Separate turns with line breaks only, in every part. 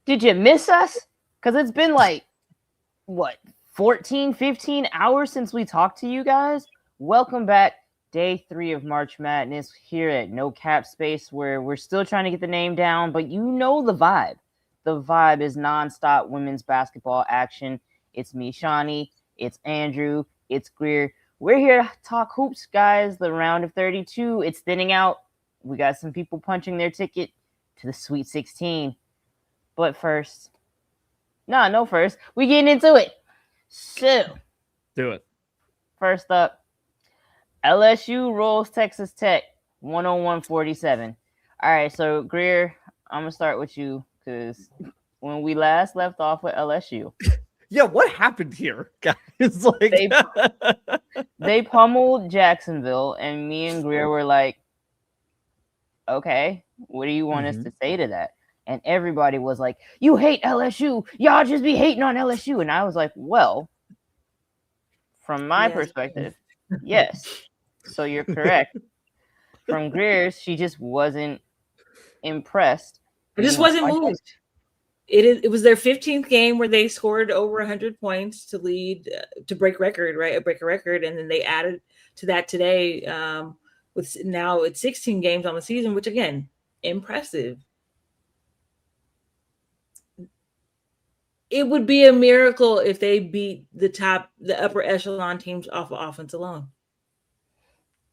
Did you miss us? Because it's been like, what, 14, 15 hours since we talked to you guys? Welcome back. Day 3 of March Madness here at No Cap Space, where we're still trying to get the name down, but you know the vibe. The vibe is nonstop women's basketball action. It's me, Shawnee. It's Andrew. It's Greer. We're here to talk hoops, guys. The round of 32. It's thinning out. We got some people punching their ticket to the Sweet 16. But first, no first. We getting into it. So,
do it.
First up, LSU rolls Texas Tech 101-47. All right, so Greer, I'm gonna start with you because when we last left off with LSU,
yeah, what happened here, guys? Like
they pummeled Jacksonville, and me and Greer were like, "Okay, what do you want us to say to that?" And everybody was like, "You hate LSU. Y'all just be hating on LSU." And I was like, "Well, from my perspective, yes. So you're correct." From Greer's, she just wasn't impressed.
It just wasn't moved. It was their 15th game where they scored over 100 points to lead to break record, right? Break a record, and then they added to that today with now it's 16 games on the season, which again, impressive. It would be a miracle if they beat the upper echelon teams off of offense alone.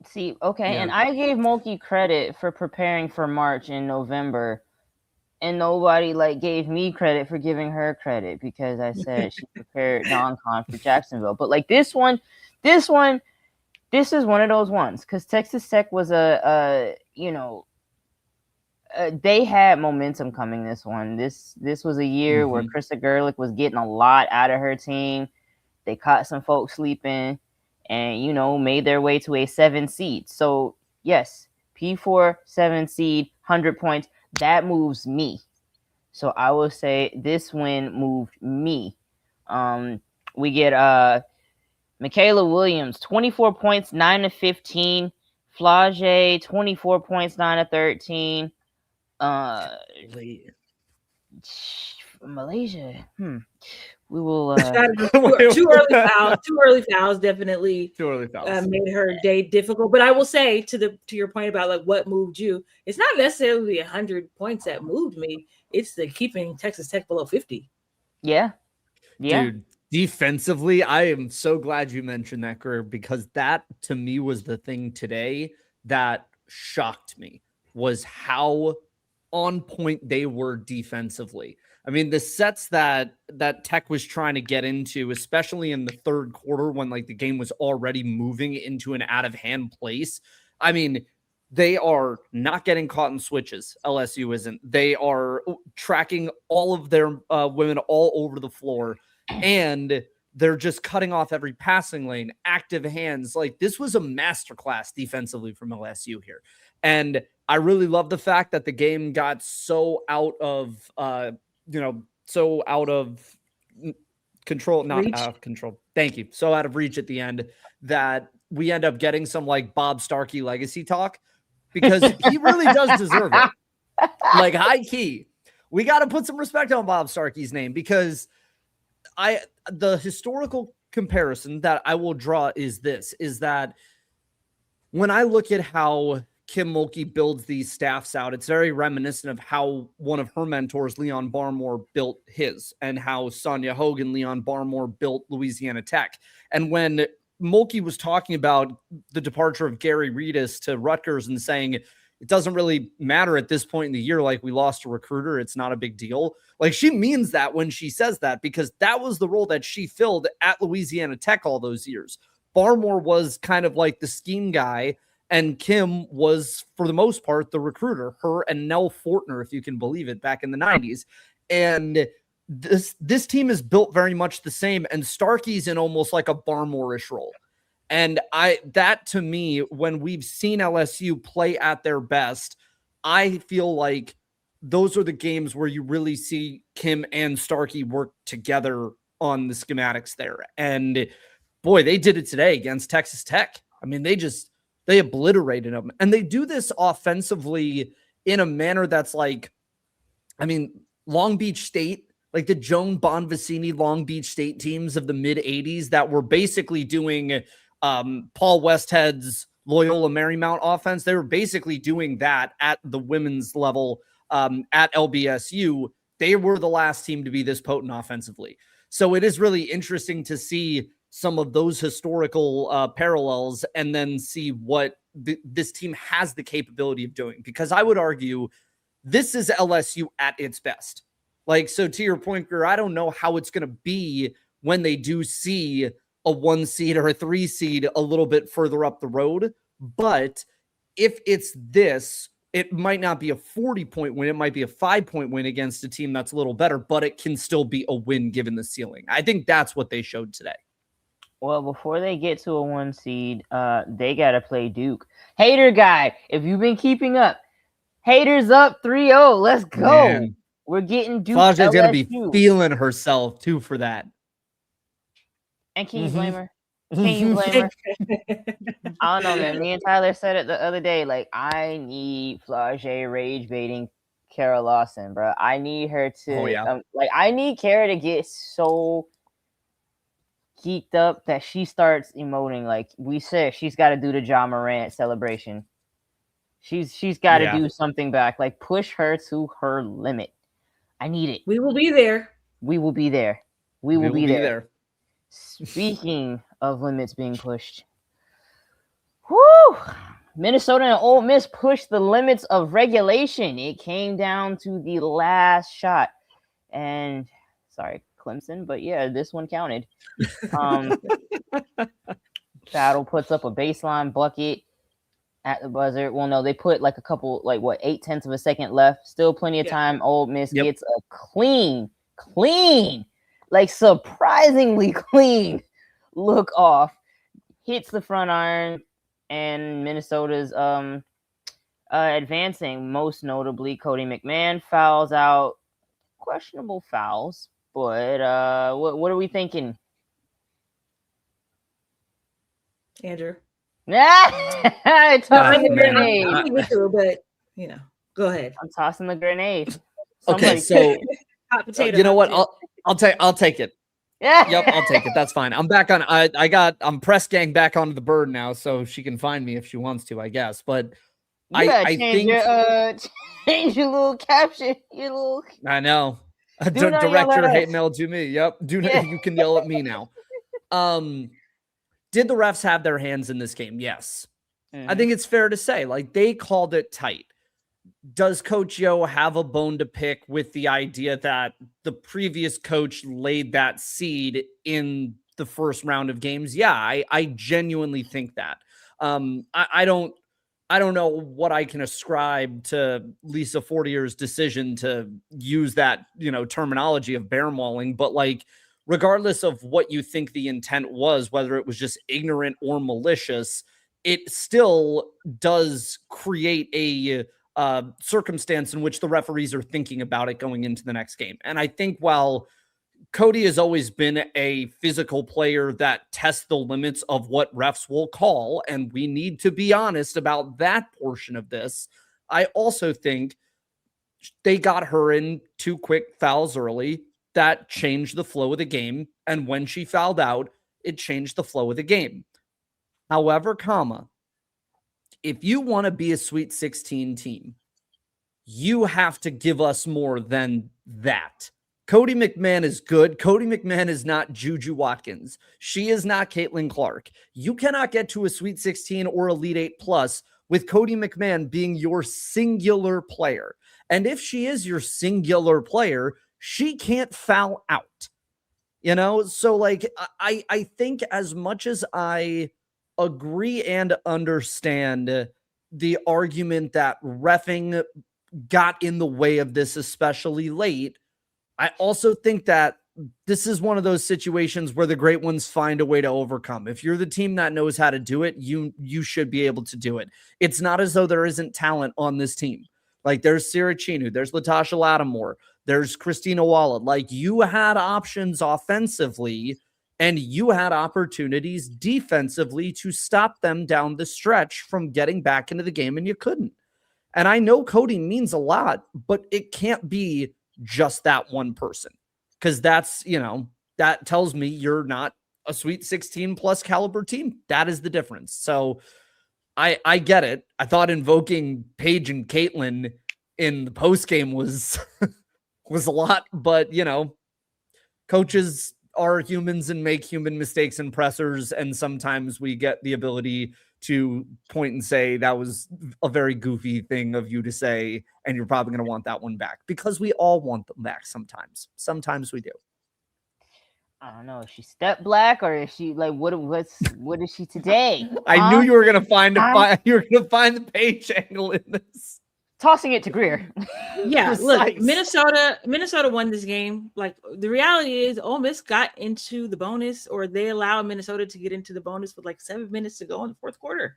See, okay, yeah. And I gave Mulkey credit for preparing for March in November, and nobody gave me credit for giving her credit because I said she prepared non-con for Jacksonville. But this is one of those ones because Texas Tech was they had momentum coming this one. This was a year where Krista Gerlich was getting a lot out of her team. They caught some folks sleeping and, made their way to a 7 seed. So, yes, P4, 7 seed, 100 points. That moves me. So, I will say this win moved me. We get Michaela Williams, 24 points, 9 of 15. Flage, 24 points, 9 of 13. Malaysia. We will.
Too early fouls. Definitely.
Too early fouls
made her day difficult. But I will say to your point about what moved you, it's not necessarily 100 points that moved me. It's the keeping Texas Tech below 50.
Yeah.
Dude, defensively, I am so glad you mentioned that, Greer, because that to me was the thing today that shocked me was how on point they were defensively. I mean, the sets that Tech was trying to get into, especially in the third quarter when the game was already moving into an out-of-hand place. I mean, they are not getting caught in switches. LSU isn't. They are tracking all of their women all over the floor, and they're just cutting off every passing lane, active hands. This was a masterclass defensively from LSU here. And I really love the fact that the game got so out of control, not reach. Out of control. Thank you. So out of reach at the end that we end up getting some Bob Starkey legacy talk because he really does deserve it. High key, we got to put some respect on Bob Starkey's name because the historical comparison that I will draw is that when I look at how Kim Mulkey builds these staffs out, it's very reminiscent of how one of her mentors, Leon Barmore, built his and how Sonia Hogan, Leon Barmore built Louisiana Tech. And when Mulkey was talking about the departure of Gary Reedus to Rutgers and saying it doesn't really matter at this point in the year, we lost a recruiter, it's not a big deal. She means that when she says that because that was the role that she filled at Louisiana Tech all those years. Barmore was kind of the scheme guy, and Kim was, for the most part, the recruiter, her and Nell Fortner, if you can believe it, back in the 90s. And this team is built very much the same, and Starkey's in almost a Barmore-ish role. And that to me, when we've seen LSU play at their best, I feel like those are the games where you really see Kim and Starkey work together on the schematics there. And boy, they did it today against Texas Tech. I mean, they obliterated them. And they do this offensively in a manner that's Long Beach State, like the Joan Bonvicini Long Beach State teams of the mid 80s that were basically doing Paul Westhead's Loyola Marymount offense. They were basically doing that at the women's level at LBSU. They were the last team to be this potent offensively. So it is really interesting to see some of those historical parallels and then see what this team has the capability of doing. Because I would argue this is LSU at its best. Like, so to your point, Greer, I don't know how it's going to be when they do see a 1 seed or a 3 seed a little bit further up the road. But if it's this, it might not be a 40-point win. It might be a 5-point win against a team that's a little better, but it can still be a win given the ceiling. I think that's what they showed today.
Well, before they get to a 1 seed, they got to play Duke. Hater guy, if you've been keeping up, Haters up 3-0. Let's go. Man. We're getting Duke.
Flaja's going to be feeling herself, too, for that.
And can you blame her? Can you blame her? I don't know, man. Me and Tyler said it the other day. Like, I need Flage rage baiting Kara Lawson, bro. I need her to, I need Kara to get so geeked up that she starts emoting. Like we said, she's got to do the Ja Morant celebration. She's got to do something back. Like, push her to her limit. I need it.
We will be there.
We will be there. We will be there. Speaking of limits being pushed, whoo! Minnesota and Ole Miss pushed the limits of regulation. It came down to the last shot. And, sorry, Clemson, but yeah, this one counted. Battle puts up a baseline bucket at the buzzer. Well, no, they put like a couple, 0.8 of a second left. Still plenty of time. Ole Miss gets a clean, like surprisingly clean look off. Hits the front iron, and Minnesota's advancing. Most notably, Cody McMahon fouls out. Questionable fouls, but what are we thinking?
Andrew.
Tossing the grenade.
But go ahead.
I'm tossing the grenade.
Okay, so
hot potato.
You know what? I'll take it.
Yeah.
Yep, I'll take it. That's fine. I'm back on. I'm press gang back onto the bird now, so she can find me if she wants to, I guess. But I think
change your little caption.
I know. Director hate mail to me. Yep. You can yell at me now. Did the refs have their hands in this game? Yes. I think it's fair to say, like, they called it tight. Does Coach Yo have a bone to pick with the idea that the previous coach laid that seed in the first round of games? Yeah, I genuinely think that. I don't know what I can ascribe to Lisa Fortier's decision to use that, terminology of bear mauling, but like, regardless of what you think the intent was, whether it was just ignorant or malicious, it still does create a circumstance in which the referees are thinking about it going into the next game. And I think while Cody has always been a physical player that tests the limits of what refs will call, and we need to be honest about that portion of this, I also think they got her in 2 quick fouls early. That changed the flow of the game. And when she fouled out, it changed the flow of the game. However, if you want to be a Sweet 16 team, you have to give us more than that. Cody McMahon is good. Cody McMahon is not Juju Watkins. She is not Caitlin Clark. You cannot get to a Sweet 16 or Elite 8 plus with Cody McMahon being your singular player. And if she is your singular player, she can't foul out, So like, I think as much as I agree and understand the argument that reffing got in the way of this, especially late, I also think that this is one of those situations where the great ones find a way to overcome. If you're the team that knows how to do it, you should be able to do it. It's not as though there isn't talent on this team. Like, there's Sarah Chinu, there's Latasha Lattimore, there's Christina Walla. Like, you had options offensively and you had opportunities defensively to stop them down the stretch from getting back into the game, and you couldn't. And I know Cody means a lot, but it can't be just that one person. Because that's, that tells me you're not a Sweet 16 plus caliber team. That is the difference. So I get it. I thought invoking Paige and Caitlin in the post game was was a lot, but coaches are humans and make human mistakes and pressers, and sometimes we get the ability to point and say that was a very goofy thing of you to say, and you're probably going to want that one back, because we all want them back sometimes. Sometimes we do.
I don't know. Is she step black, or is she like what is she today?
I knew you were gonna find the Paige angle in this.
Tossing it to Greer.
Yeah, look, Minnesota won this game. Like, the reality is Ole Miss got into the bonus, or they allowed Minnesota to get into the bonus with like 7 minutes to go in the fourth quarter.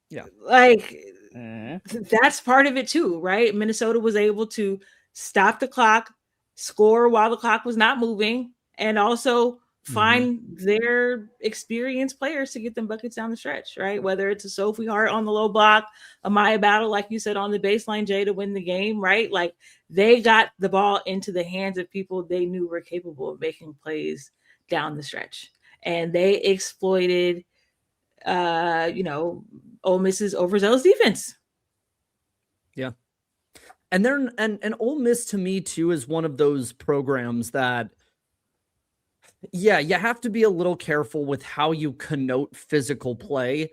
Yeah.
Like, that's part of it too, right? Minnesota was able to stop the clock, score while the clock was not moving, and also find their experienced players to get them buckets down the stretch, right? Whether it's a Sophie Hart on the low block, a Maya Battle, like you said, on the baseline, Jay, to win the game, right? Like, they got the ball into the hands of people they knew were capable of making plays down the stretch. And they exploited, Ole Miss's overzealous defense.
Yeah. And Ole Miss, to me too, is one of those programs that, yeah, you have to be a little careful with how you connote physical play.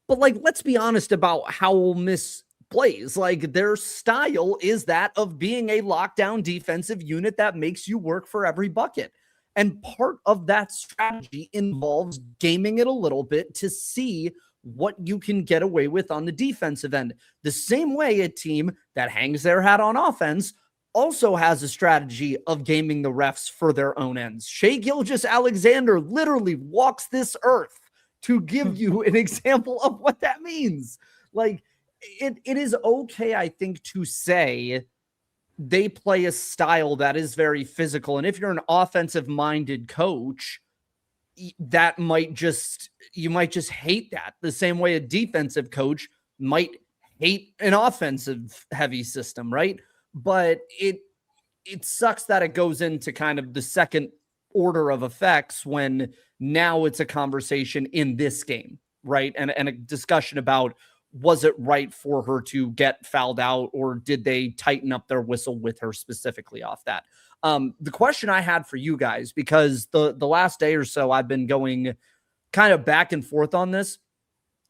But like, let's be honest about how Ole Miss plays. Like, their style is that of being a lockdown defensive unit that makes you work for every bucket. And part of that strategy involves gaming it a little bit to see what you can get away with on the defensive end. The same way a team that hangs their hat on offense also has a strategy of gaming the refs for their own ends. Shai Gilgeous-Alexander literally walks this earth to give you an example of what that means. Like, it is okay, I think, to say they play a style that is very physical. And if you're an offensive-minded coach, you might just hate that, the same way a defensive coach might hate an offensive heavy system, right? But it sucks that it goes into kind of the second order of effects when now it's a conversation in this game, right? And a discussion about, was it right for her to get fouled out, or did they tighten up their whistle with her specifically off that? The question I had for you guys, because the last day or so I've been going kind of back and forth on this.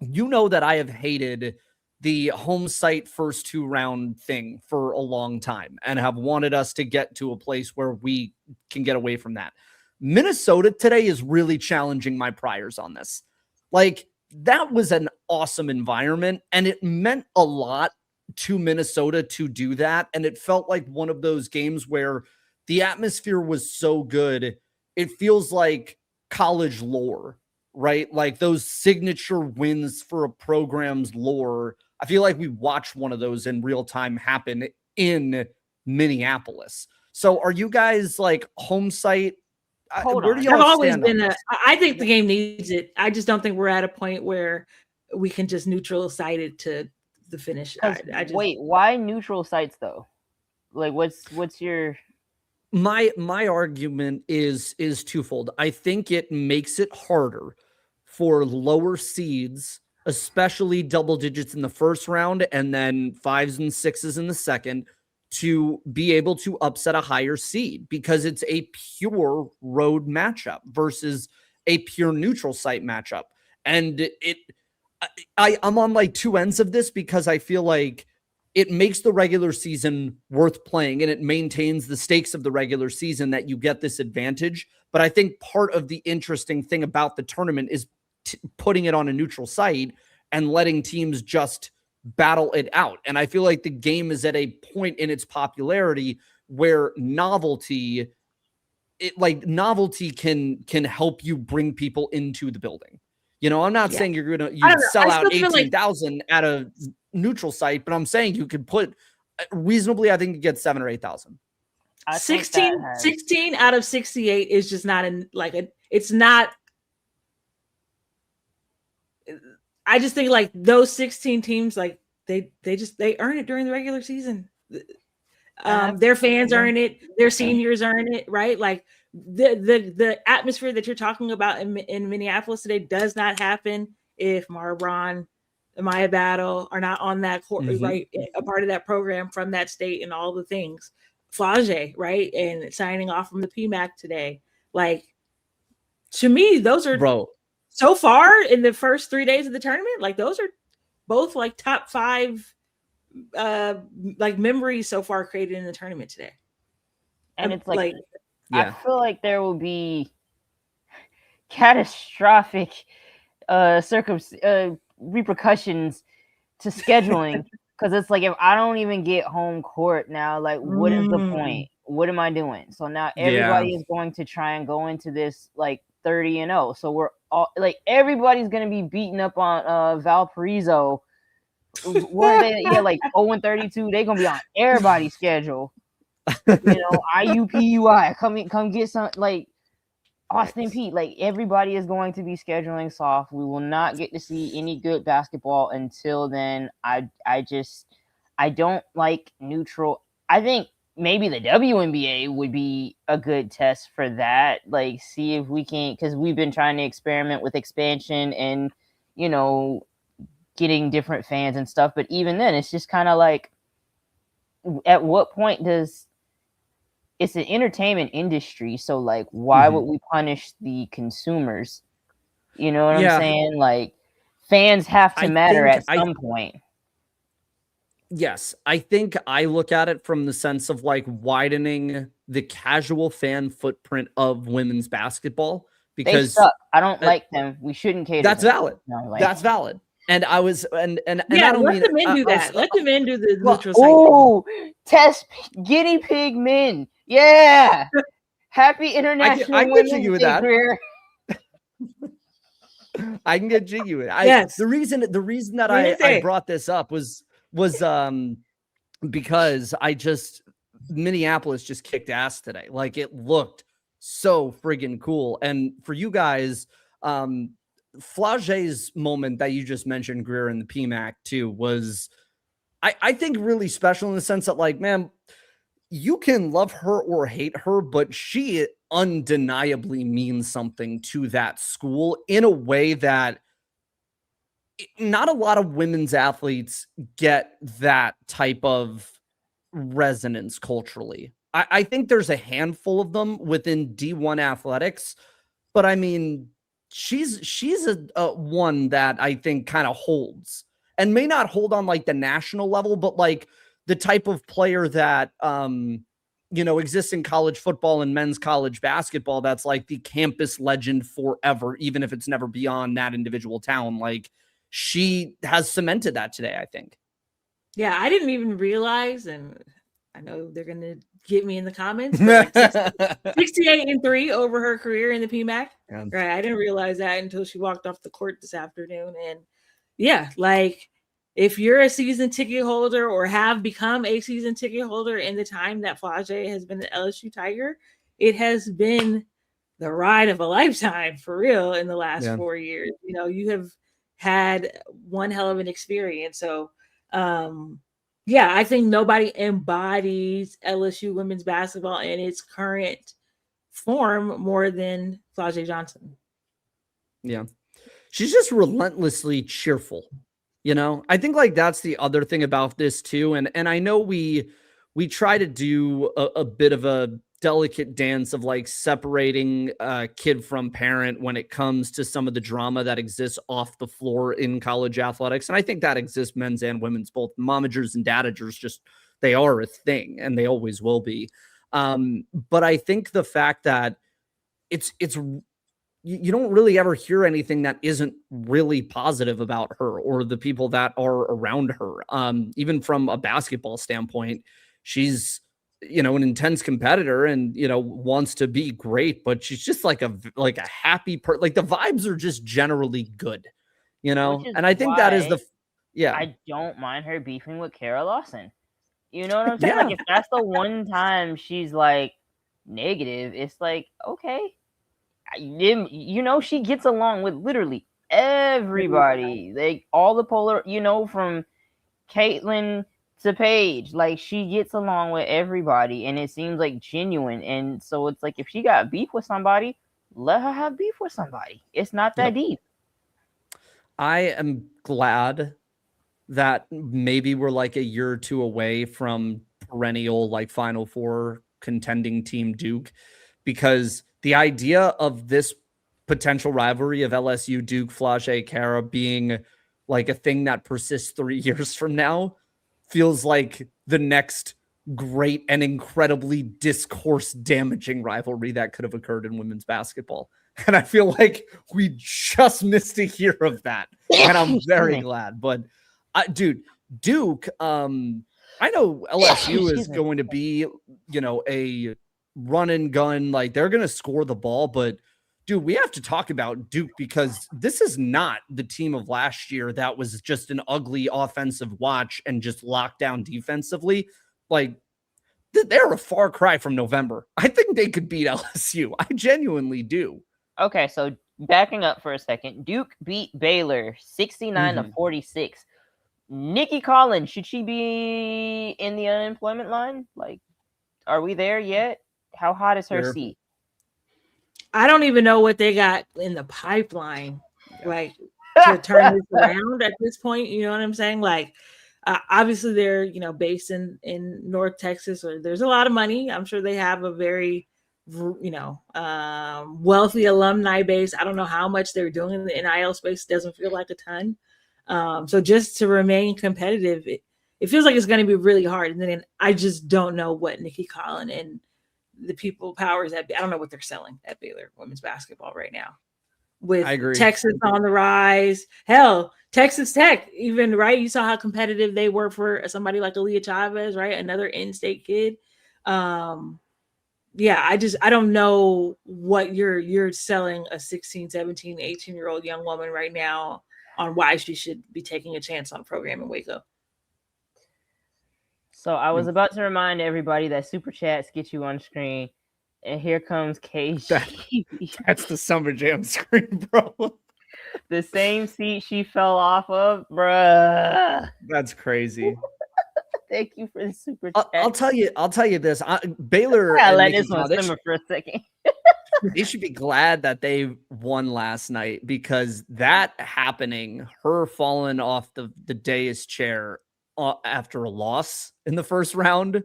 You know that I have hated the home site first 2-round thing for a long time and have wanted us to get to a place where we can get away from that. Minnesota today is really challenging my priors on this. Like, that was an awesome environment, and it meant a lot to Minnesota to do that. And it felt like one of those games where the atmosphere was so good, it feels like college lore, right? Like those signature wins for a program's lore. I feel like we watched one of those in real time happen in Minneapolis. So are you guys like home site? Where do y'all
I've always
stand
been
on
I think the game needs it. I just don't think we're at a point where we can just neutral site it to the finish.
Wait, why neutral sites though? Like, what's your...
My argument is twofold. I think it makes it harder for lower seeds, especially double digits in the first round and then 5s and 6s in the second, to be able to upset a higher seed, because it's a pure road matchup versus a pure neutral site matchup. And I'm on like two ends of this, because I feel like it makes the regular season worth playing, and it maintains the stakes of the regular season that you get this advantage. But I think part of the interesting thing about the tournament is putting it on a neutral site and letting teams just battle it out. And I feel like the game is at a point in its popularity where novelty can help you bring people into the building. You know, I'm not saying you're going to sell out 18,000 at a neutral site, but I'm saying you could put reasonably, I think you get 7,000 or 8,000.
16 out of 68 is just not it's not. I just think like those 16 teams, like they earn it during the regular season. Their fans earn it. Their seniors earn it, right? Like the atmosphere that you're talking about in Minneapolis today does not happen if Mara Braun and Maya Battle are not on that court, right? A part of that program from that state and all the things. Flage, right? And signing off from the PMAC today. Like, to me, those are so far in the first 3 days of the tournament, like those are both like top 5 like memories so far created in the tournament today.
And it's like I feel like there will be catastrophic repercussions to scheduling, because it's like, if I don't even get home court now, like what is the point? What am I doing? So now everybody is going to try and go into this like 30-0. So we're all like, everybody's gonna be beating up on Valparaiso. What are they? Yeah, like 0-32. They're gonna be on everybody's schedule. You know, IUPUI, come get some, like Austin Peay. Like, everybody is going to be scheduling soft. We will not get to see any good basketball until then. I don't like neutral. I think maybe the WNBA would be a good test for that. Like, see if we can, because we've been trying to experiment with expansion and, you know, getting different fans and stuff. But even then, it's just kind of like, at what point does, it's an entertainment industry, so like, why would we punish the consumers? You know what I'm saying? Like, fans have to matter at some point.
Yes, I think I look at it from the sense of like widening the casual fan footprint of women's basketball, because
they suck. I don't like them. We shouldn't cater.
That's valid. That's valid. And I was, and
yeah,
I don't
let the men do that. Let the men do the neutral site.
Oh, test guinea pig men. Yeah. Happy International
I can get jiggy with that. I can get jiggy with it.
Yes.
The reason that I brought this up was because Minneapolis just kicked ass today. Like, it looked so friggin' cool. And for you guys, Flage's moment that you just mentioned, Greer, in the PMAC too, was I think really special in the sense that, like, man, you can love her or hate her, but she undeniably means something to that school in a way that not a lot of women's athletes get that type of resonance culturally. I think there's a handful of them within D1 athletics, but I mean, she's a one that I think kind of holds, and may not hold on like the national level, but like the type of player that, you know, exists in college football and men's college basketball. That's like the campus legend forever, even if it's never beyond that individual town. Like, she has cemented that today, I think.
Yeah, I didn't even realize, and I know they're going to get me in the comments, but like 68-3 over her career in the PMAC. Yeah. Right. I didn't realize that until she walked off the court this afternoon. And yeah, like, if you're a season ticket holder or have become a season ticket holder in the time that Flage has been the LSU Tiger, it has been the ride of a lifetime, for real, in the last 4 years. You know, you have had one hell of an experience. So, yeah, I think nobody embodies LSU women's basketball in its current form more than Flage Johnson.
Yeah. She's just relentlessly cheerful. You know, I think like that's the other thing about this too. And I know we try to do a bit of a delicate dance of like separating kid from parent when it comes to some of the drama that exists off the floor in college athletics. And I think that exists men's and women's, both momagers and dadagers, just they are a thing and they always will be. But I think the fact that it's you don't really ever hear anything that isn't really positive about her or the people that are around her. Even from a basketball standpoint, she's, you know, an intense competitor and, you know, wants to be great, but she's just like a happy like the vibes are just generally good, you know? And I think that is
I don't mind her beefing with Kara Lawson. You know what I'm saying? Like, if that's the one time she's like negative, it's like, okay. You know, she gets along with literally everybody, like all the polar, you know, from Caitlin to Paige. Like, she gets along with everybody, and it seems like genuine. And so it's like, if she got beef with somebody, let her have beef with somebody. It's not that deep.
I am glad that maybe we're like a year or two away from perennial like Final Four contending team Duke, because the idea of this potential rivalry of LSU, Duke, Flage, Cara being like a thing that persists 3 years from now feels like the next great and incredibly discourse damaging rivalry that could have occurred in women's basketball. And I feel like we just missed a year of that. And I'm very glad. But dude, Duke, I know LSU is going to be, a run and gun, like they're going to score the ball, but dude, we have to talk about Duke, because this is not the team of last year that was just an ugly offensive watch and just locked down defensively. Like, they're a far cry from November. I think they could beat LSU. I genuinely do.
Okay, so backing up for a second, Duke beat Baylor 69-46. Nikki Collins, should she be in the unemployment line? Like, are we there yet? How hot is her seat?
I don't even know what they got in the pipeline, like, to turn this around at this point. You know what I'm saying? Like, obviously they're, based in North Texas, or there's a lot of money. I'm sure they have a very, wealthy alumni base. I don't know how much they're doing in the NIL space. Doesn't feel like a ton. So just to remain competitive, it feels like it's going to be really hard. And then I just don't know what Nikki Collins and the people powers that I don't know what they're selling at Baylor women's basketball right now. With Texas on the rise, hell, Texas Tech, even, right? You saw how competitive they were for somebody like Aaliyah Chavez, right? Another in-state kid. I don't know what you're selling a 16, 17, 18-year-old young woman right now on why she should be taking a chance on a program in Waco.
So I was about to remind everybody that super chats get you on screen, and here comes KG.
That's the Summer Jam screen, bro.
The same seat she fell off of, bruh.
That's crazy.
Thank you for the super chat.
I'll tell you this. Baylor.
I'll let this one simmer for a second.
They should be glad that they won last night, because that happening, her falling off the dais chair after a loss in the first round,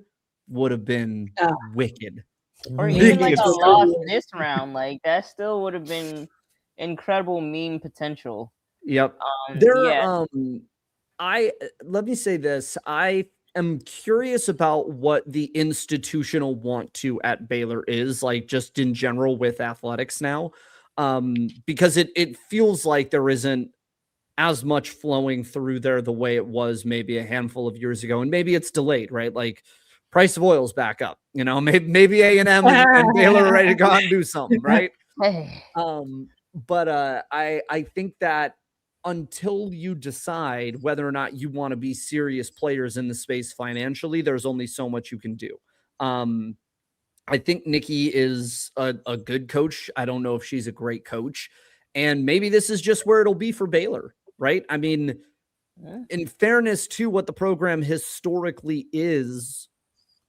would have been wicked.
Or even like a loss this round, like that still would have been incredible meme potential.
Yep. Let me say this. I am curious about what the institutional want to at Baylor is, like, just in general with athletics now, because it feels like there isn't as much flowing through there the way it was maybe a handful of years ago, and maybe it's delayed, right? Like, price of oil's back up, maybe A&M and Baylor are ready to go out and do something, right? But I think that until you decide whether or not you want to be serious players in the space financially, there's only so much you can do. I think Nikki is a good coach. I don't know if she's a great coach. And maybe this is just where it'll be for Baylor, right? I mean, in fairness to what the program historically is,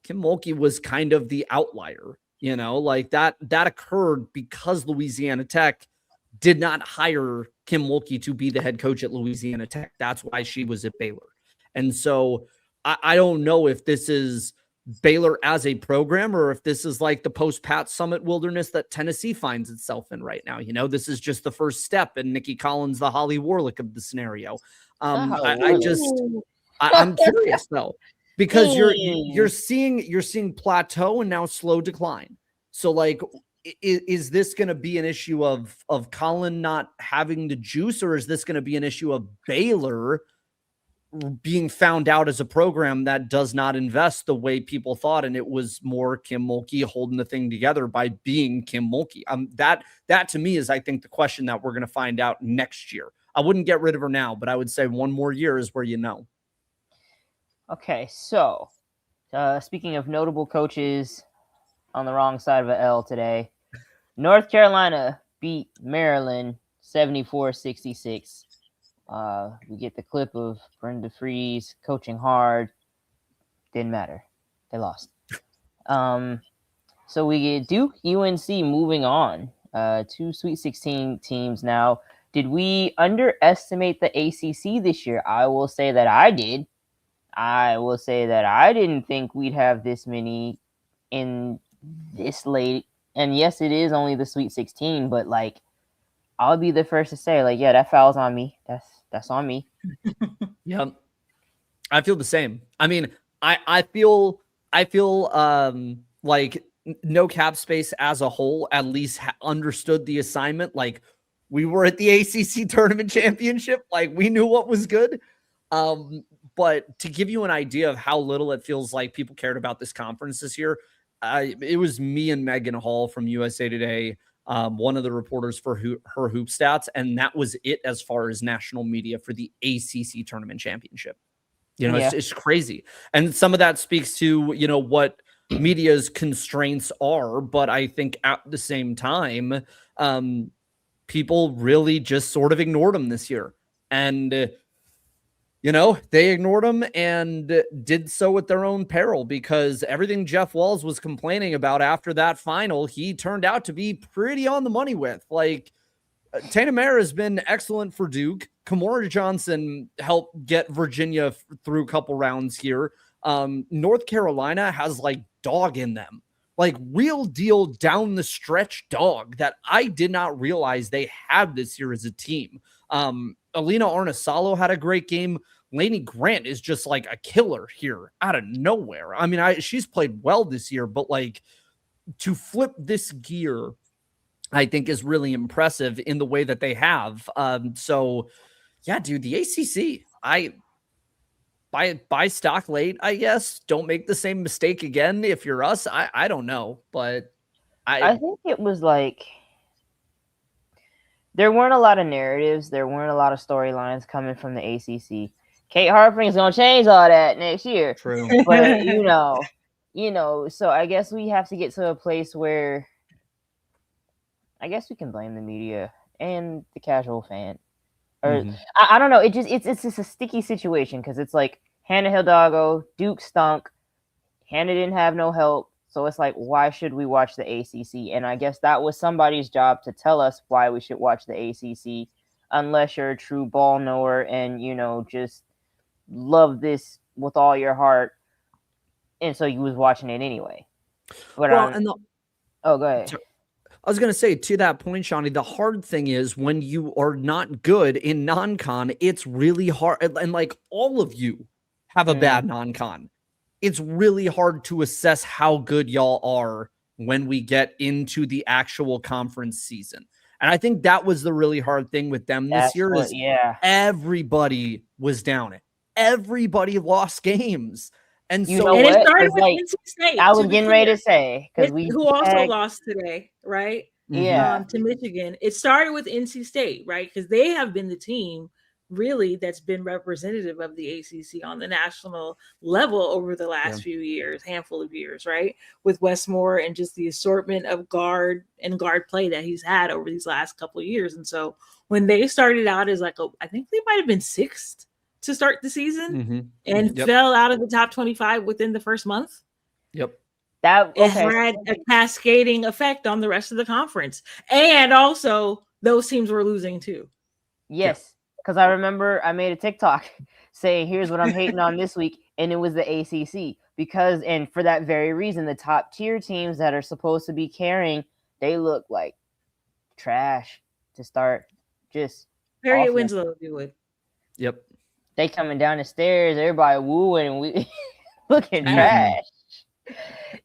Kim Mulkey was kind of the outlier, like that occurred because Louisiana Tech did not hire Kim Mulkey to be the head coach at Louisiana Tech. That's why she was at Baylor. And so I don't know if this is Baylor as a program, or if this is like the post-Pat Summit wilderness that Tennessee finds itself in right now. This is just the first step, and Nikki Collins, the Holly Warlick of the scenario. I'm curious though, because you're seeing plateau and now slow decline. So, like, is this going to be an issue of Colin not having the juice, or is this going to be an issue of Baylor being found out as a program that does not invest the way people thought, and it was more Kim Mulkey holding the thing together by being Kim Mulkey? That to me is, I think, the question that we're going to find out next year. I wouldn't get rid of her now, but I would say one more year is where
Okay, so speaking of notable coaches on the wrong side of an L today, North Carolina beat Maryland 74-66. We get the clip of Brenda Freeze coaching hard, Didn't matter. They lost. So we get Duke, UNC moving on. 2 Sweet 16 teams now. Did we underestimate the ACC this year? I will say that I did. I will say that I didn't think we'd have this many in this late. And yes, it is only the Sweet 16, but like, I'll be the first to say, like, yeah, that foul's on me. That's on me.
Yep. I feel the same. I mean, I feel like No Cap Space as a whole at least understood the assignment. Like, we were at the ACC tournament championship. Like, we knew what was good. But to give you an idea of how little it feels like people cared about this conference this year, it was me and Megan Hall from USA Today, one of the reporters for her Hoop Stats, and that was it as far as national media for the ACC tournament championship. You know, it's crazy. And some of that speaks to, you know, what media's constraints are. But I think at the same time, people really just sort of ignored them this year. And, you know, they ignored them and did so at their own peril, because everything Jeff Walz was complaining about after that final, he turned out to be pretty on the money with. Like, Tatum Mara has been excellent for Duke. Kamora Johnson helped get Virginia through a couple rounds here. North Carolina has like dog in them, like real deal down the stretch dog that I did not realize they had this year as a team. Alina Arnasalo had a great game. Lainey Grant is just like a killer here out of nowhere. I mean, she's played well this year, but like, to flip this gear, I think is really impressive in the way that they have. So yeah, dude, the ACC, I buy stock late, I guess. Don't make the same mistake again. If you're us, I don't know, but
I think it was like, there weren't a lot of narratives. There weren't a lot of storylines coming from the ACC. Kate Harpring is going to change all that next year.
True.
But, you know, so I guess we have to get to a place where I guess we can blame the media and the casual fan. Or I don't know. It's just a sticky situation, because it's like Hannah Hidalgo, Duke stunk. Hannah didn't have no help. So it's like, why should we watch the ACC? And I guess that was somebody's job to tell us why we should watch the ACC, unless you're a true ball knower and, you know, just love this with all your heart. And so you was watching it anyway. But go ahead.
I was going to say, to that point, Shawnee, the hard thing is when you are not good in non-con, it's really hard. And like, all of you have a bad non-con. It's really hard to assess how good y'all are when we get into the actual conference season. And I think that was the really hard thing with them this year. Everybody was down it. Everybody lost games. And
you
so
know
it started with
like,
NC State.
I was getting ready to say, because
who also lost today, right?
Yeah.
To Michigan. It started with NC State, right? Because they have been the team really that's been representative of the ACC on the national level over the last few years, handful of years, right? With Westmore and just the assortment of guard play that he's had over these last couple of years. And so when they started out as like, I think they might have been sixth to start the season and fell out of the top 25 within the first month.
Yep.
It had a cascading effect on the rest of the conference. And also those teams were losing too.
Yes. Because I remember I made a TikTok saying, here's what I'm hating on this week. And it was the ACC. And for that very reason, the top tier teams that are supposed to be carrying, they look like trash to start. Just
Harriet Winslow, if you would.
Yep.
They coming down the stairs, everybody wooing, and we looking trash.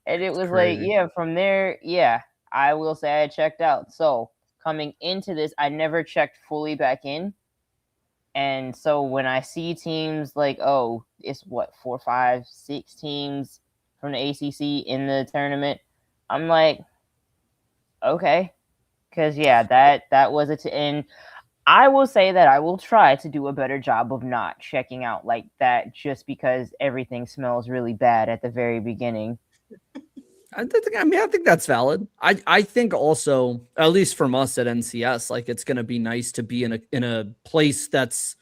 And it was like, from there, I will say I checked out. So coming into this, I never checked fully back in. And so when I see teams like, it's 4, 5, 6 teams from the ACC in the tournament, I'm like, okay. Because, that was it. And I will say that I will try to do a better job of not checking out like that, just because everything smells really bad at the very beginning.
I think that's valid. I think also, at least from us at NCS, like, it's going to be nice to be in a place that's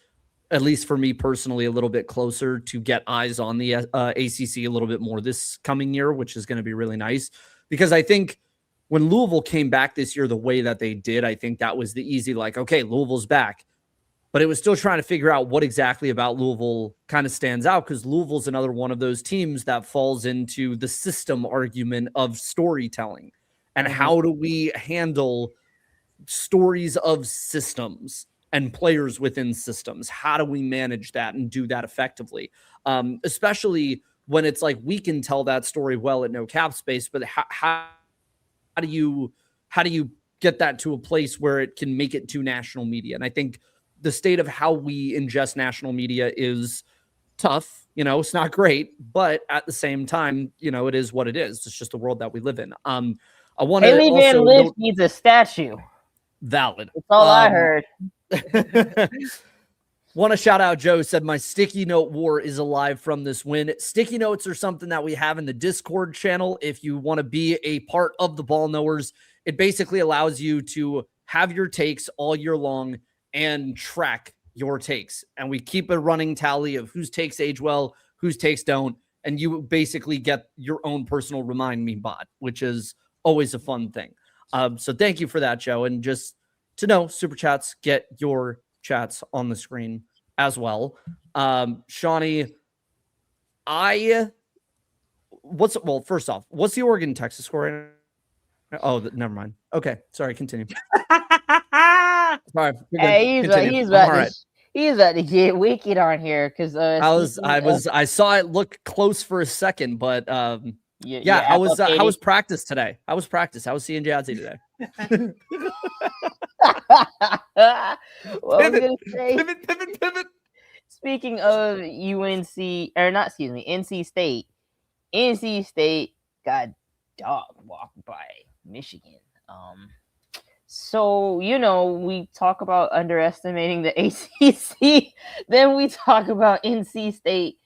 at least for me personally, a little bit closer to get eyes on the ACC a little bit more this coming year, which is going to be really nice. Because I think when Louisville came back this year the way that they did, I think that was the easy, like, okay, Louisville's back. But it was still trying to figure out what exactly about Louisville kind of stands out, because Louisville's another one of those teams that falls into the system argument of storytelling. And how do we handle stories of systems and players within systems? How do we manage that and do that effectively? Especially when it's like, we can tell that story well at No Cap Space, but how do you get that to a place where it can make it to national media? And I think the state of how we ingest national media is tough. It's not great, but at the same time, it is what it is. It's just the world that we live in. I want to
Haley Van
also
Lith needs a statue.
Valid.
That's all I heard.
Want to shout out Joe, said my sticky note war is alive from this win. Sticky notes are something that we have in the Discord channel. If you want to be a part of the Ball Knowers, it basically allows you to have your takes all year long and track your takes. And we keep a running tally of whose takes age well, whose takes don't. And you basically get your own personal remind me bot, which is always a fun thing. So thank you for that, Joe. And just to know, super chats, get your chats on the screen as well. Shawnee, first off, what's the Oregon Texas score? Oh, never mind. Okay, sorry, continue. Sorry,
hey, he's about to get wicked on here, because
I saw it look close for a second, but yeah, how was practice today? How was seeing Jazzy today? Pivot.
Speaking of UNC, or not, excuse me, NC State got dog walked by Michigan. So, we talk about underestimating the ACC, then we talk about NC State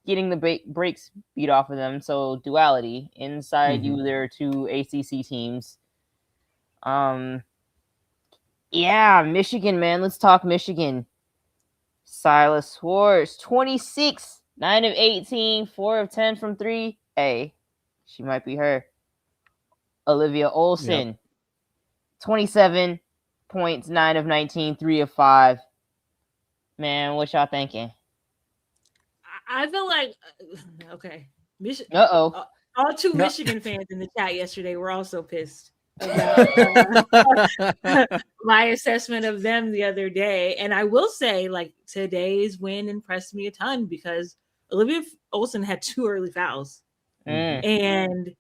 getting the brakes beat off of them. So, duality inside you. There are two ACC teams. Yeah, Michigan, man. Let's talk Michigan. Silas Schwartz, 26, 9 of 18, 4 of 10 from 3. Hey, she might be her. Olivia Olson, 27 points, 9 of 19, 3 of 5. Man, what y'all thinking?
I feel like, okay.
All
two Michigan fans in the chat yesterday were also pissed about my assessment of them the other day. And I will say, like, today's win impressed me a ton, because Olivia Olson had 2 early fouls. And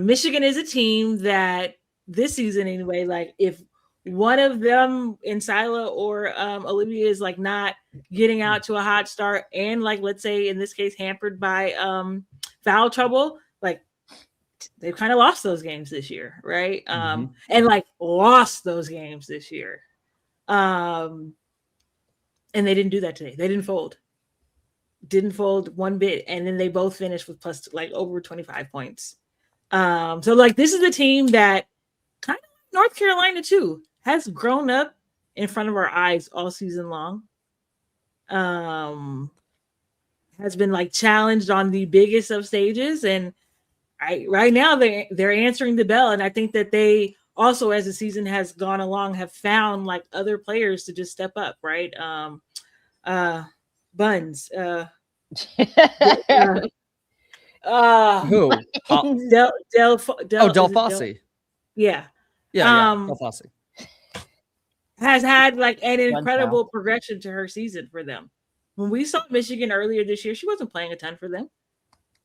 Michigan is a team that this season anyway, like, if one of them in Sila or Olivia is like not getting out to a hot start, and like, let's say in this case hampered by foul trouble, like, they've kind of lost those games this year, right? And like lost those games this year. And they didn't do that today. They didn't fold one bit. And then they both finished with plus like over 25 points. So like, this is a team that kind of North Carolina too has grown up in front of our eyes all season long. Has been like challenged on the biggest of stages, and right now they're answering the bell. And I think that they also, as the season has gone along, have found like other players to just step up, right? Buns.
Who?
Del
Fosse.
Yeah.
Del Fosse
has had like an incredible progression to her season for them. When we saw Michigan earlier this year, she wasn't playing a ton for them.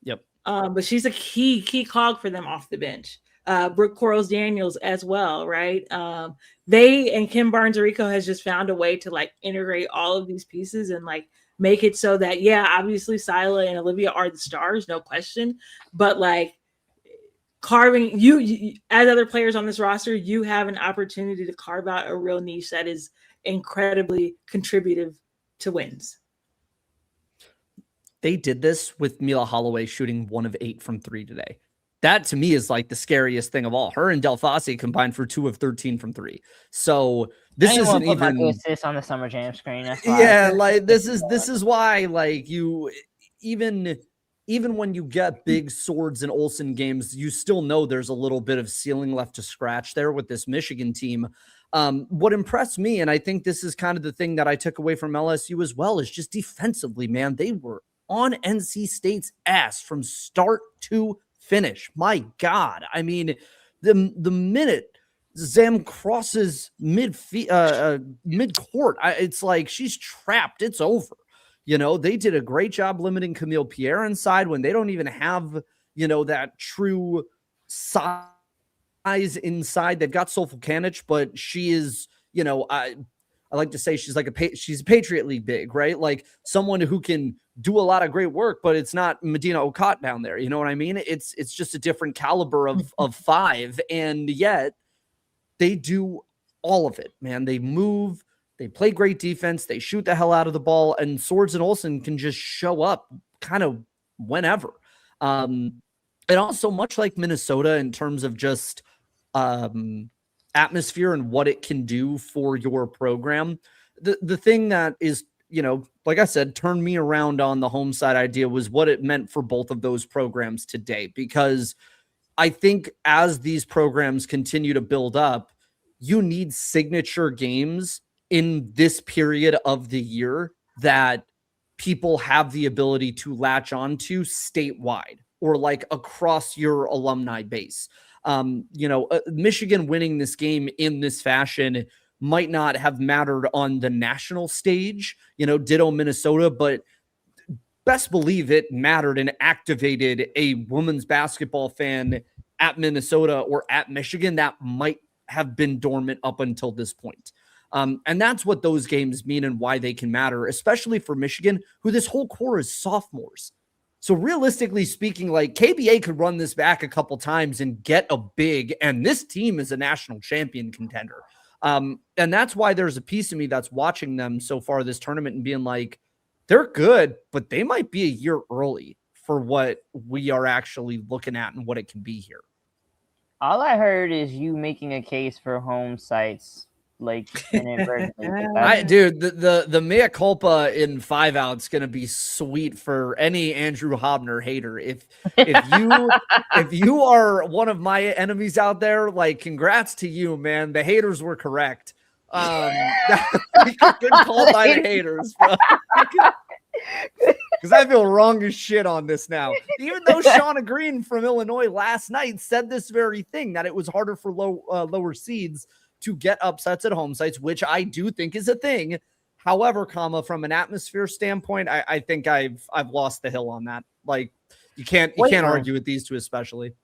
Yep.
But she's a key cog for them off the bench. Brooke Quarles-Daniels as well, right? They and Kim Barnes-Arico has just found a way to like integrate all of these pieces and like make it so that, yeah, obviously Sila and Olivia are the stars, no question. But like carving you as other players on this roster, you have an opportunity to carve out a real niche that is incredibly contributive to wins.
They did this with Mila Holloway shooting 1 of 8 from 3 today. that to me is like the scariest thing of all. Her and Del Fosse combined for 2 of 13 from 3. So this isn't
put my
even
assist on the Summer Jam screen. That's why.
Yeah, like this is why like you even when you get big Swords and Olsen games, you still know there's a little bit of ceiling left to scratch there with this Michigan team. What impressed me, and I think this is kind of the thing that I took away from LSU as well, is just defensively, man, they were on NC State's ass from start to finish. My God. I mean, the minute Zam crosses mid-court, it's like she's trapped. It's over. You know, they did a great job limiting Camille Pierre inside when they don't even have, you know, that true size inside. They've got Soulful Kanich, but she is, you know, I like to say she's like she's a Patriot League big, right? Like someone who can do a lot of great work, but it's not Medina Okot down there. You know what I mean? It's just a different caliber of 5, and yet they do all of it, man. They move, they play great defense, they shoot the hell out of the ball, and Swords and Olsen can just show up kind of whenever. And also much like Minnesota in terms of just atmosphere and what it can do for your program. The thing that is, you know, like I said, turned me around on the home side idea was what it meant for both of those programs today, because I think as these programs continue to build up, you need signature games in this period of the year that people have the ability to latch onto statewide or like across your alumni base. You know, Michigan winning this game in this fashion might not have mattered on the national stage, you know, ditto Minnesota, but best believe it mattered and activated a women's basketball fan at Minnesota or at Michigan that might have been dormant up until this point. And that's what those games mean and why they can matter, especially for Michigan, who this whole core is sophomores. So realistically speaking, like KBA could run this back a couple times and get a big, and this team is a national champion contender. And that's why there's a piece of me that's watching them so far this tournament and being like, they're good, but they might be a year early for what we are actually looking at and what it can be here.
All I heard is you making a case for home sites, like inadvertently.
Dude, the mea culpa in 5-out's gonna be sweet for any Andrew Hobner hater. If you are one of my enemies out there, like congrats to you, man. The haters were correct. Good call by the haters, bro. Because I feel wrong as shit on this now. Even though Shauna Green from Illinois last night said this very thing, that it was harder for lower seeds to get upsets at home sites, which I do think is a thing. However, from an atmosphere standpoint, I think I've lost the hill on that. Like you can't argue with these two, especially.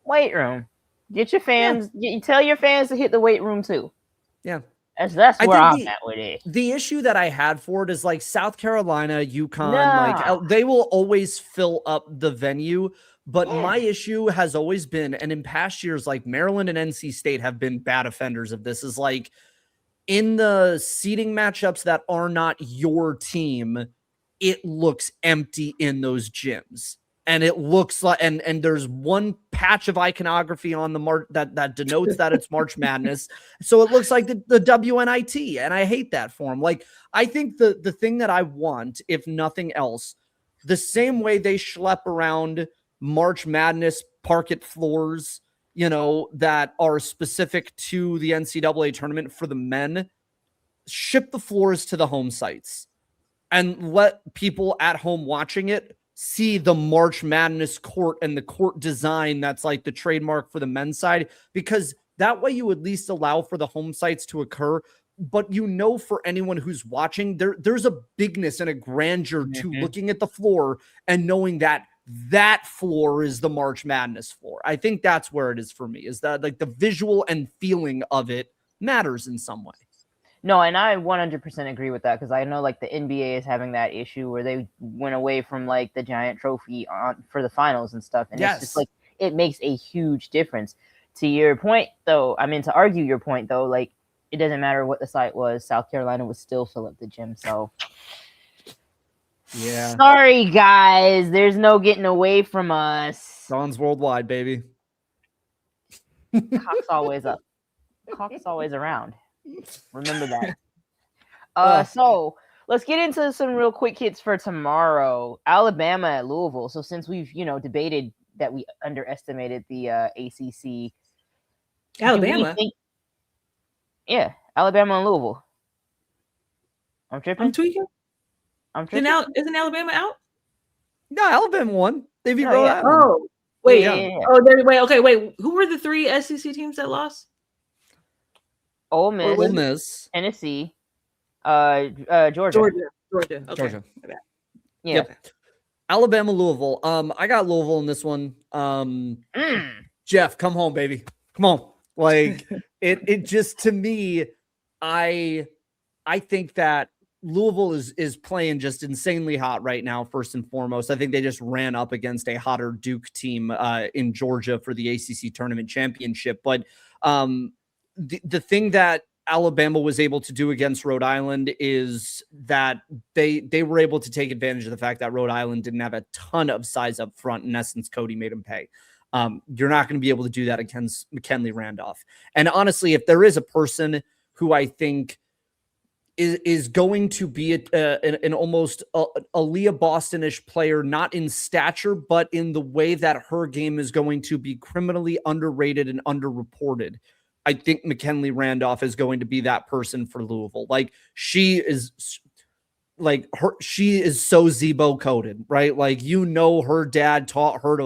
Weight room. Get your fans. Yeah. Tell your fans to hit the weight room too.
Yeah.
That's where I'm at with it.
The issue that I had for it is like South Carolina, UConn, like they will always fill up the venue. But my issue has always been, and in past years, like Maryland and NC State have been bad offenders of this, is like in the seeding matchups that are not your team, it looks empty in those gyms. And it looks like, and there's one patch of iconography on the that denotes that it's March Madness. So it looks like the WNIT, and I hate that for them. Like, I think the thing that I want, if nothing else, the same way they schlep around March Madness parquet floors, you know, that are specific to the NCAA tournament for the men, ship the floors to the home sites and let people at home watching it see the March Madness court and the court design that's like the trademark for the men's side, because that way you at least allow for the home sites to occur. But you know, for anyone who's watching, there's a bigness and a grandeur to looking at the floor and knowing that that floor is the March Madness floor. I think that's where it is for me, is that like the visual and feeling of it matters in some way.
No, and I 100% agree with that, because I know like the NBA is having that issue where they went away from like the giant trophy for the finals and stuff. And it's just like, it makes a huge difference. To your point though, I mean, to argue your point though, like it doesn't matter what the site was, South Carolina would still fill up the gym. So
yeah,
sorry guys, there's no getting away from us.
Don's worldwide, baby.
Cock's always up. Cock's always around. Remember that. So let's get into some real quick hits for tomorrow. Alabama at Louisville. So since we've debated that we underestimated the ACC,
Alabama.
Yeah, Alabama and Louisville. I'm tripping.
I'm tweaking. Isn't Alabama out?
No, Alabama won. They beat
No,
Rhode
yeah.
Island.
Oh, wait.
Yeah.
Oh, wait. Who were the 3 SEC teams that lost?
Ole Miss,
Ole Miss,
Tennessee, Georgia.
Georgia. Okay.
Georgia.
Yeah.
Yep. Alabama, Louisville. I got Louisville in this one. Jeff, come home, baby. Come on. Like it just, to me, I think that Louisville is playing just insanely hot right now. First and foremost, I think they just ran up against a hotter Duke team in Georgia for the ACC tournament championship. But the thing that Alabama was able to do against Rhode Island is that they were able to take advantage of the fact that Rhode Island didn't have a ton of size up front. In essence, Cody made them pay. You're not going to be able to do that against McKinley Randolph. And honestly, if there is a person who I think is going to be an almost a Leah Boston-ish player, not in stature, but in the way that her game is going to be criminally underrated and underreported, I think McKinley Randolph is going to be that person for Louisville. Like she is so Zebo coded, right? Like, her dad taught her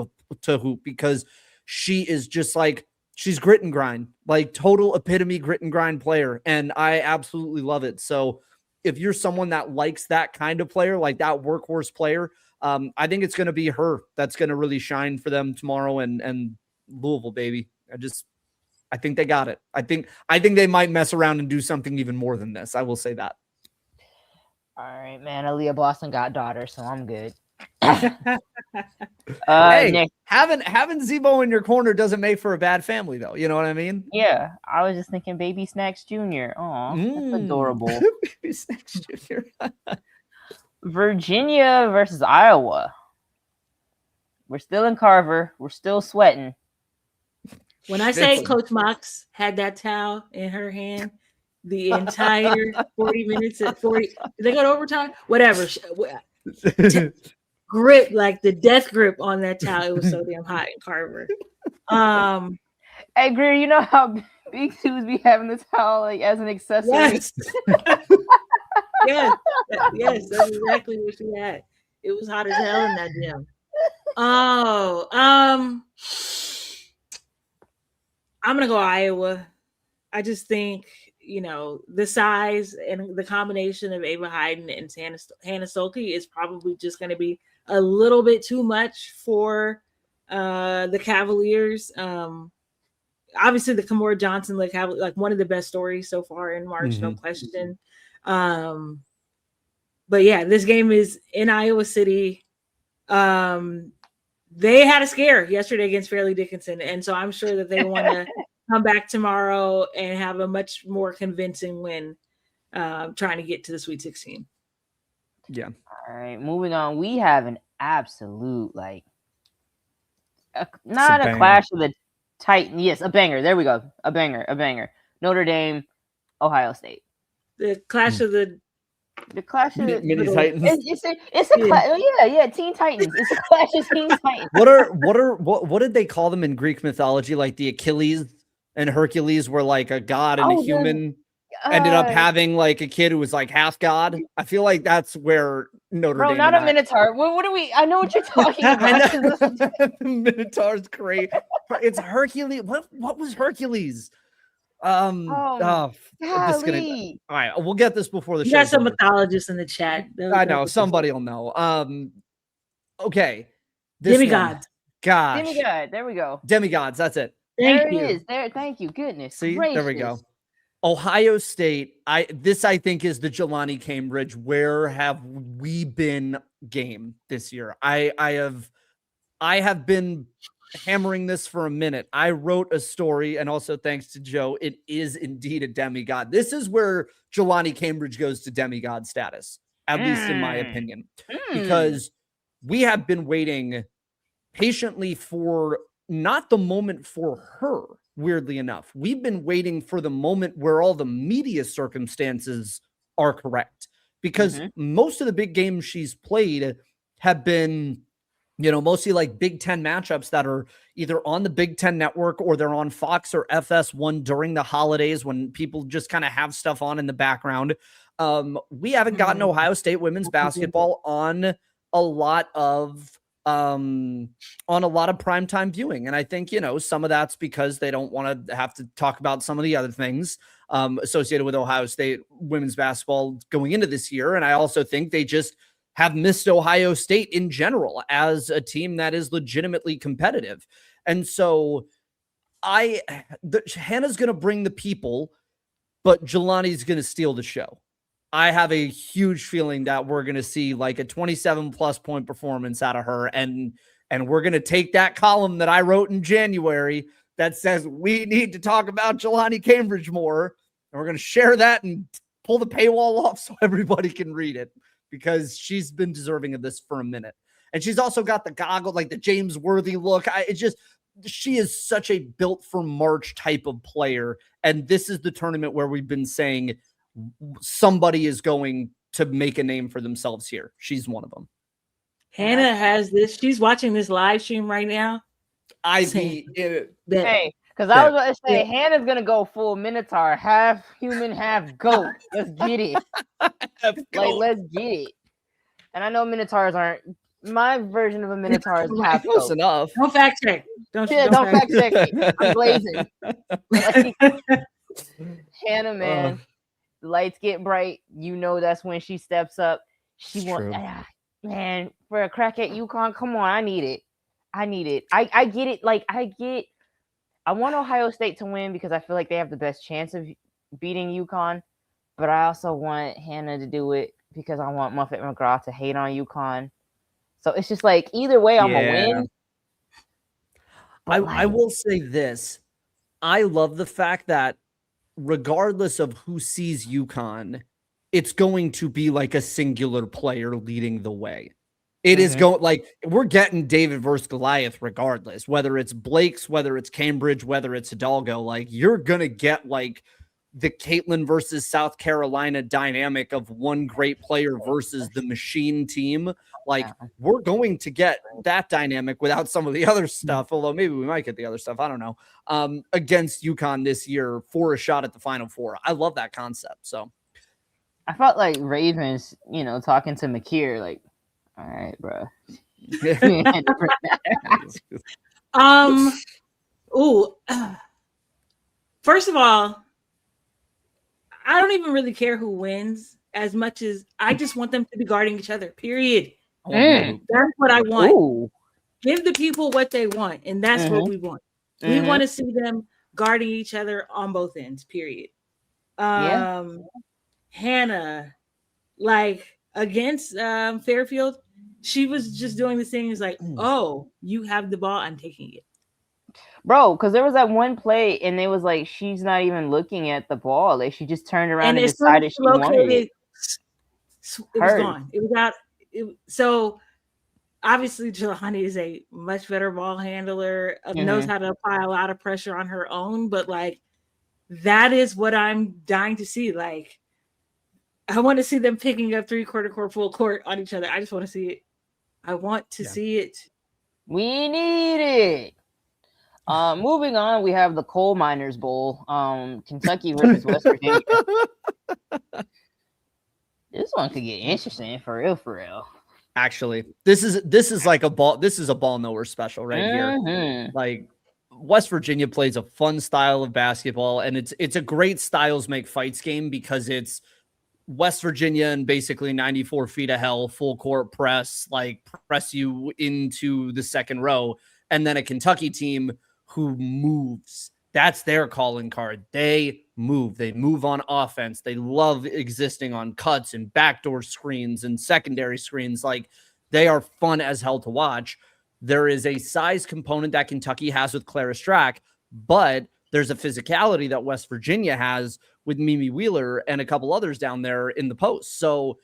to hoop because she is just like, she's grit and grind, like total epitome grit and grind player. And I absolutely love it. So if you're someone that likes that kind of player, like that workhorse player, I think it's going to be her that's going to really shine for them tomorrow. And Louisville, baby. I think they got it. I think they might mess around and do something even more than this. I will say that.
All right, man. Aaliyah Boston got daughter, so I'm good.
Hey,
Nick.
having Zebo in your corner doesn't make for a bad family, though. You know what I mean?
Yeah, I was just thinking Baby Snacks Jr. Oh, that's adorable.
Baby Snacks Jr.
Virginia versus Iowa. We're still in Carver. We're still sweating.
When I say Coach Mox had that towel in her hand the entire 40 minutes at 40, did they go to overtime? Whatever. Grip, like the death grip on that towel. It was so damn hot in Carver.
Hey, Greer, you know how Big Sue's be having the towel like as an accessory?
Yes. Yes, that's exactly what she had. It was hot as hell in that gym. I'm gonna go Iowa. I just think, the size and the combination of Ava Hayden and Hannah Stolke is probably just going to be a little bit too much for the Cavaliers. Obviously, the Kamora Johnson, like one of the best stories so far in March, no question. But yeah, this game is in Iowa City. They had a scare yesterday against Fairleigh Dickinson, and so I'm sure that they want to come back tomorrow and have a much more convincing win, trying to get to the Sweet 16.
Yeah.
All right, moving on. We have an absolute not a clash of the Titans. Yes, a banger. There we go. A banger. Notre Dame, Ohio State.
The clash of the
clash of
Mini Titans.
It's a clash. Yeah, Teen Titans. It's a clash of Teen Titans.
What did they call them in Greek mythology? Like the Achilles and Hercules were like a god and a human ended up having like a kid who was like half god. I feel like that's where Notre Dame.
Not a Minotaur. What are we? I know what you're talking about.
Minotaur's great. It's Hercules. What was Hercules? All right, we'll get this before the show.
You got some mythologists in the chat.
I know somebody will know. Okay,
demigods.
Gosh,
demigod. There we go.
Demigods. That's it.
There it is. There. Thank you. Goodness.
See,
gracious.
There we go. Ohio State. I think is the Jelani Cambridge. Where have we been game this year? I have been hammering this for a minute. I wrote a story, and also thanks to Joe, it is indeed a demigod. This is where Jelani Cambridge goes to demigod status, at least in my opinion, because we have been waiting patiently for not the moment for her, weirdly enough. We've been waiting for the moment where all the media circumstances are correct, because most of the big games she's played have been, mostly like Big Ten matchups that are either on the Big Ten network or they're on Fox or FS1 during the holidays when people just kind of have stuff on in the background. We haven't gotten Ohio State women's basketball on a lot of primetime viewing. And I think, some of that's because they don't want to have to talk about some of the other things associated with Ohio State women's basketball going into this year. And I also think they just have missed Ohio State in general as a team that is legitimately competitive. And so Hannah's going to bring the people, but Jelani's going to steal the show. I have a huge feeling that we're going to see like a 27 plus point performance out of her. And we're going to take that column that I wrote in January that says we need to talk about Jelani Cambridge more. And we're going to share that and pull the paywall off so everybody can read it, because she's been deserving of this for a minute. And she's also got the goggle, like the James Worthy look. She is such a built for March type of player. And this is the tournament where we've been saying somebody is going to make a name for themselves here. She's one of them.
Hannah has this. She's watching this live stream right now.
Because I was going to say, Hannah's going to go full Minotaur, half human, half goat. Let's get it. Let's get it. And I know Minotaurs aren't, my version of a Minotaur is half
close
goat.
enough.
Don't fact check. Don't
fact check me. I'm blazing. Hannah, man. The lights get bright. That's when she steps up. Man, for a crack at UConn, come on. I need it. I get it. I want Ohio State to win because I feel like they have the best chance of beating UConn. But I also want Hannah to do it because I want Muffet McGraw to hate on UConn. So it's just like, either way, I'm going to win.
I will say this. I love the fact that regardless of who sees UConn, it's going to be like a singular player leading the way. It is going like we're getting David versus Goliath regardless, whether it's Blake's, whether it's Cambridge, whether it's Hidalgo. Like, you're going to get like the Caitlin versus South Carolina dynamic of one great player versus the machine team. Like, we're going to get that dynamic without some of the other stuff, although maybe we might get the other stuff. I don't know. Against UConn this year for a shot at the Final Four. I love that concept. So
I felt like Ravens, talking to McKeer, like, all right, bro.
First of all, I don't even really care who wins as much as I just want them to be guarding each other, period. That's what I want.
Ooh.
Give the people what they want, and that's what we want. We want to see them guarding each other on both ends, period. Hannah, like, against Fairfield, she was just doing this thing. It's like, oh, you have the ball, I'm taking it.
Bro, because there was that one play, and it was like she's not even looking at the ball. Like, she just turned around and decided she wanted it.
It was gone. It was out. So obviously, Jelani is a much better ball handler, knows how to apply a lot of pressure on her own. But like, that is what I'm dying to see. Like, I want to see them picking up 3/4 court, full court on each other. I just want to see it. I want to see it. We need it.
Moving on, we have the Coal Miners Bowl. Kentucky versus West Virginia. This one could get interesting for real.
Actually, this is like a ball. This is a ball nowhere special right here. Like, West Virginia plays a fun style of basketball, and it's a great styles make fights game because it's West Virginia and basically 94 feet of hell, full court press, like press you into the second row, and then a Kentucky team who moves. That's their calling card. They move. They move on offense. They love existing on cuts and backdoor screens and secondary screens. Like, they are fun as hell to watch. There is a size component that Kentucky has with Clara Strack, but there's a physicality that West Virginia has with Mimi Wheeler and a couple others down there in the post. So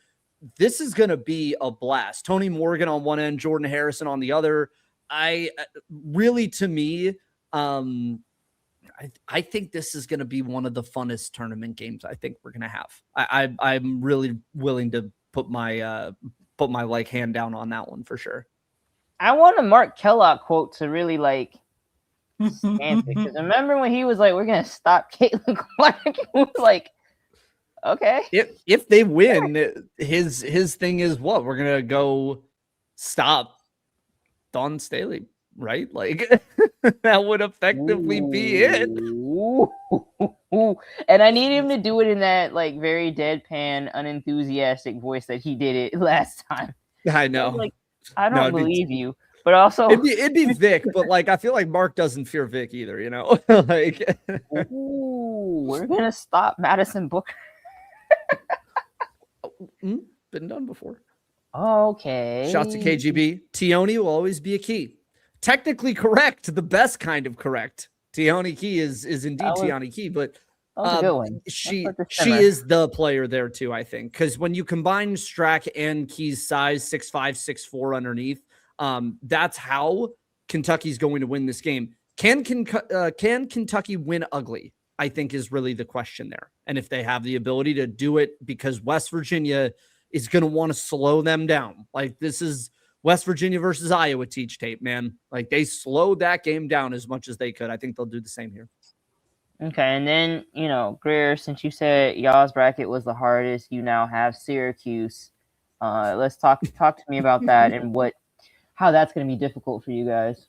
this is going to be a blast. Tony Morgan on one end, Jordan Harrison on the other. I really, to me, I think this is going to be one of the funnest tournament games I think we're going to have. I'm really willing to put my like hand down on that one for sure.
I want a Mark Kellogg quote to really like stamp it, because remember when he was like, "We're gonna stop Caitlin Clark." It was like, okay,
if they win, his thing is what we're gonna go stop Dawn Staley, right? Like that would effectively be it.
And I need him to do it in that like very deadpan, unenthusiastic voice that he did it last time.
I know.
Like, I don't believe you, but also
it'd be Vic, but like I feel like Mark doesn't fear Vic either, you know. Like,
we're gonna stop Madison Booker.
Been done before.
Okay.
Shots to KGB. Tioni will always be a key. Technically correct, the best kind of correct. Tioni Key is indeed Tioni Key, but
that was a good one.
She is the player there too, I think, because when you combine Strack and Key's size, 6'5", 6'4" underneath, that's how Kentucky's going to win this game. Can Kentucky win ugly? I think is really the question there, and if they have the ability to do it, because West Virginia is going to want to slow them down. Like this is West Virginia versus Iowa teach tape, man. Like they slowed that game down as much as they could. I think they'll do the same here.
Okay, and then, you know, Greer, since you said y'all's bracket was the hardest, you now have Syracuse. Let's talk to me about that and how that's going to be difficult for you guys.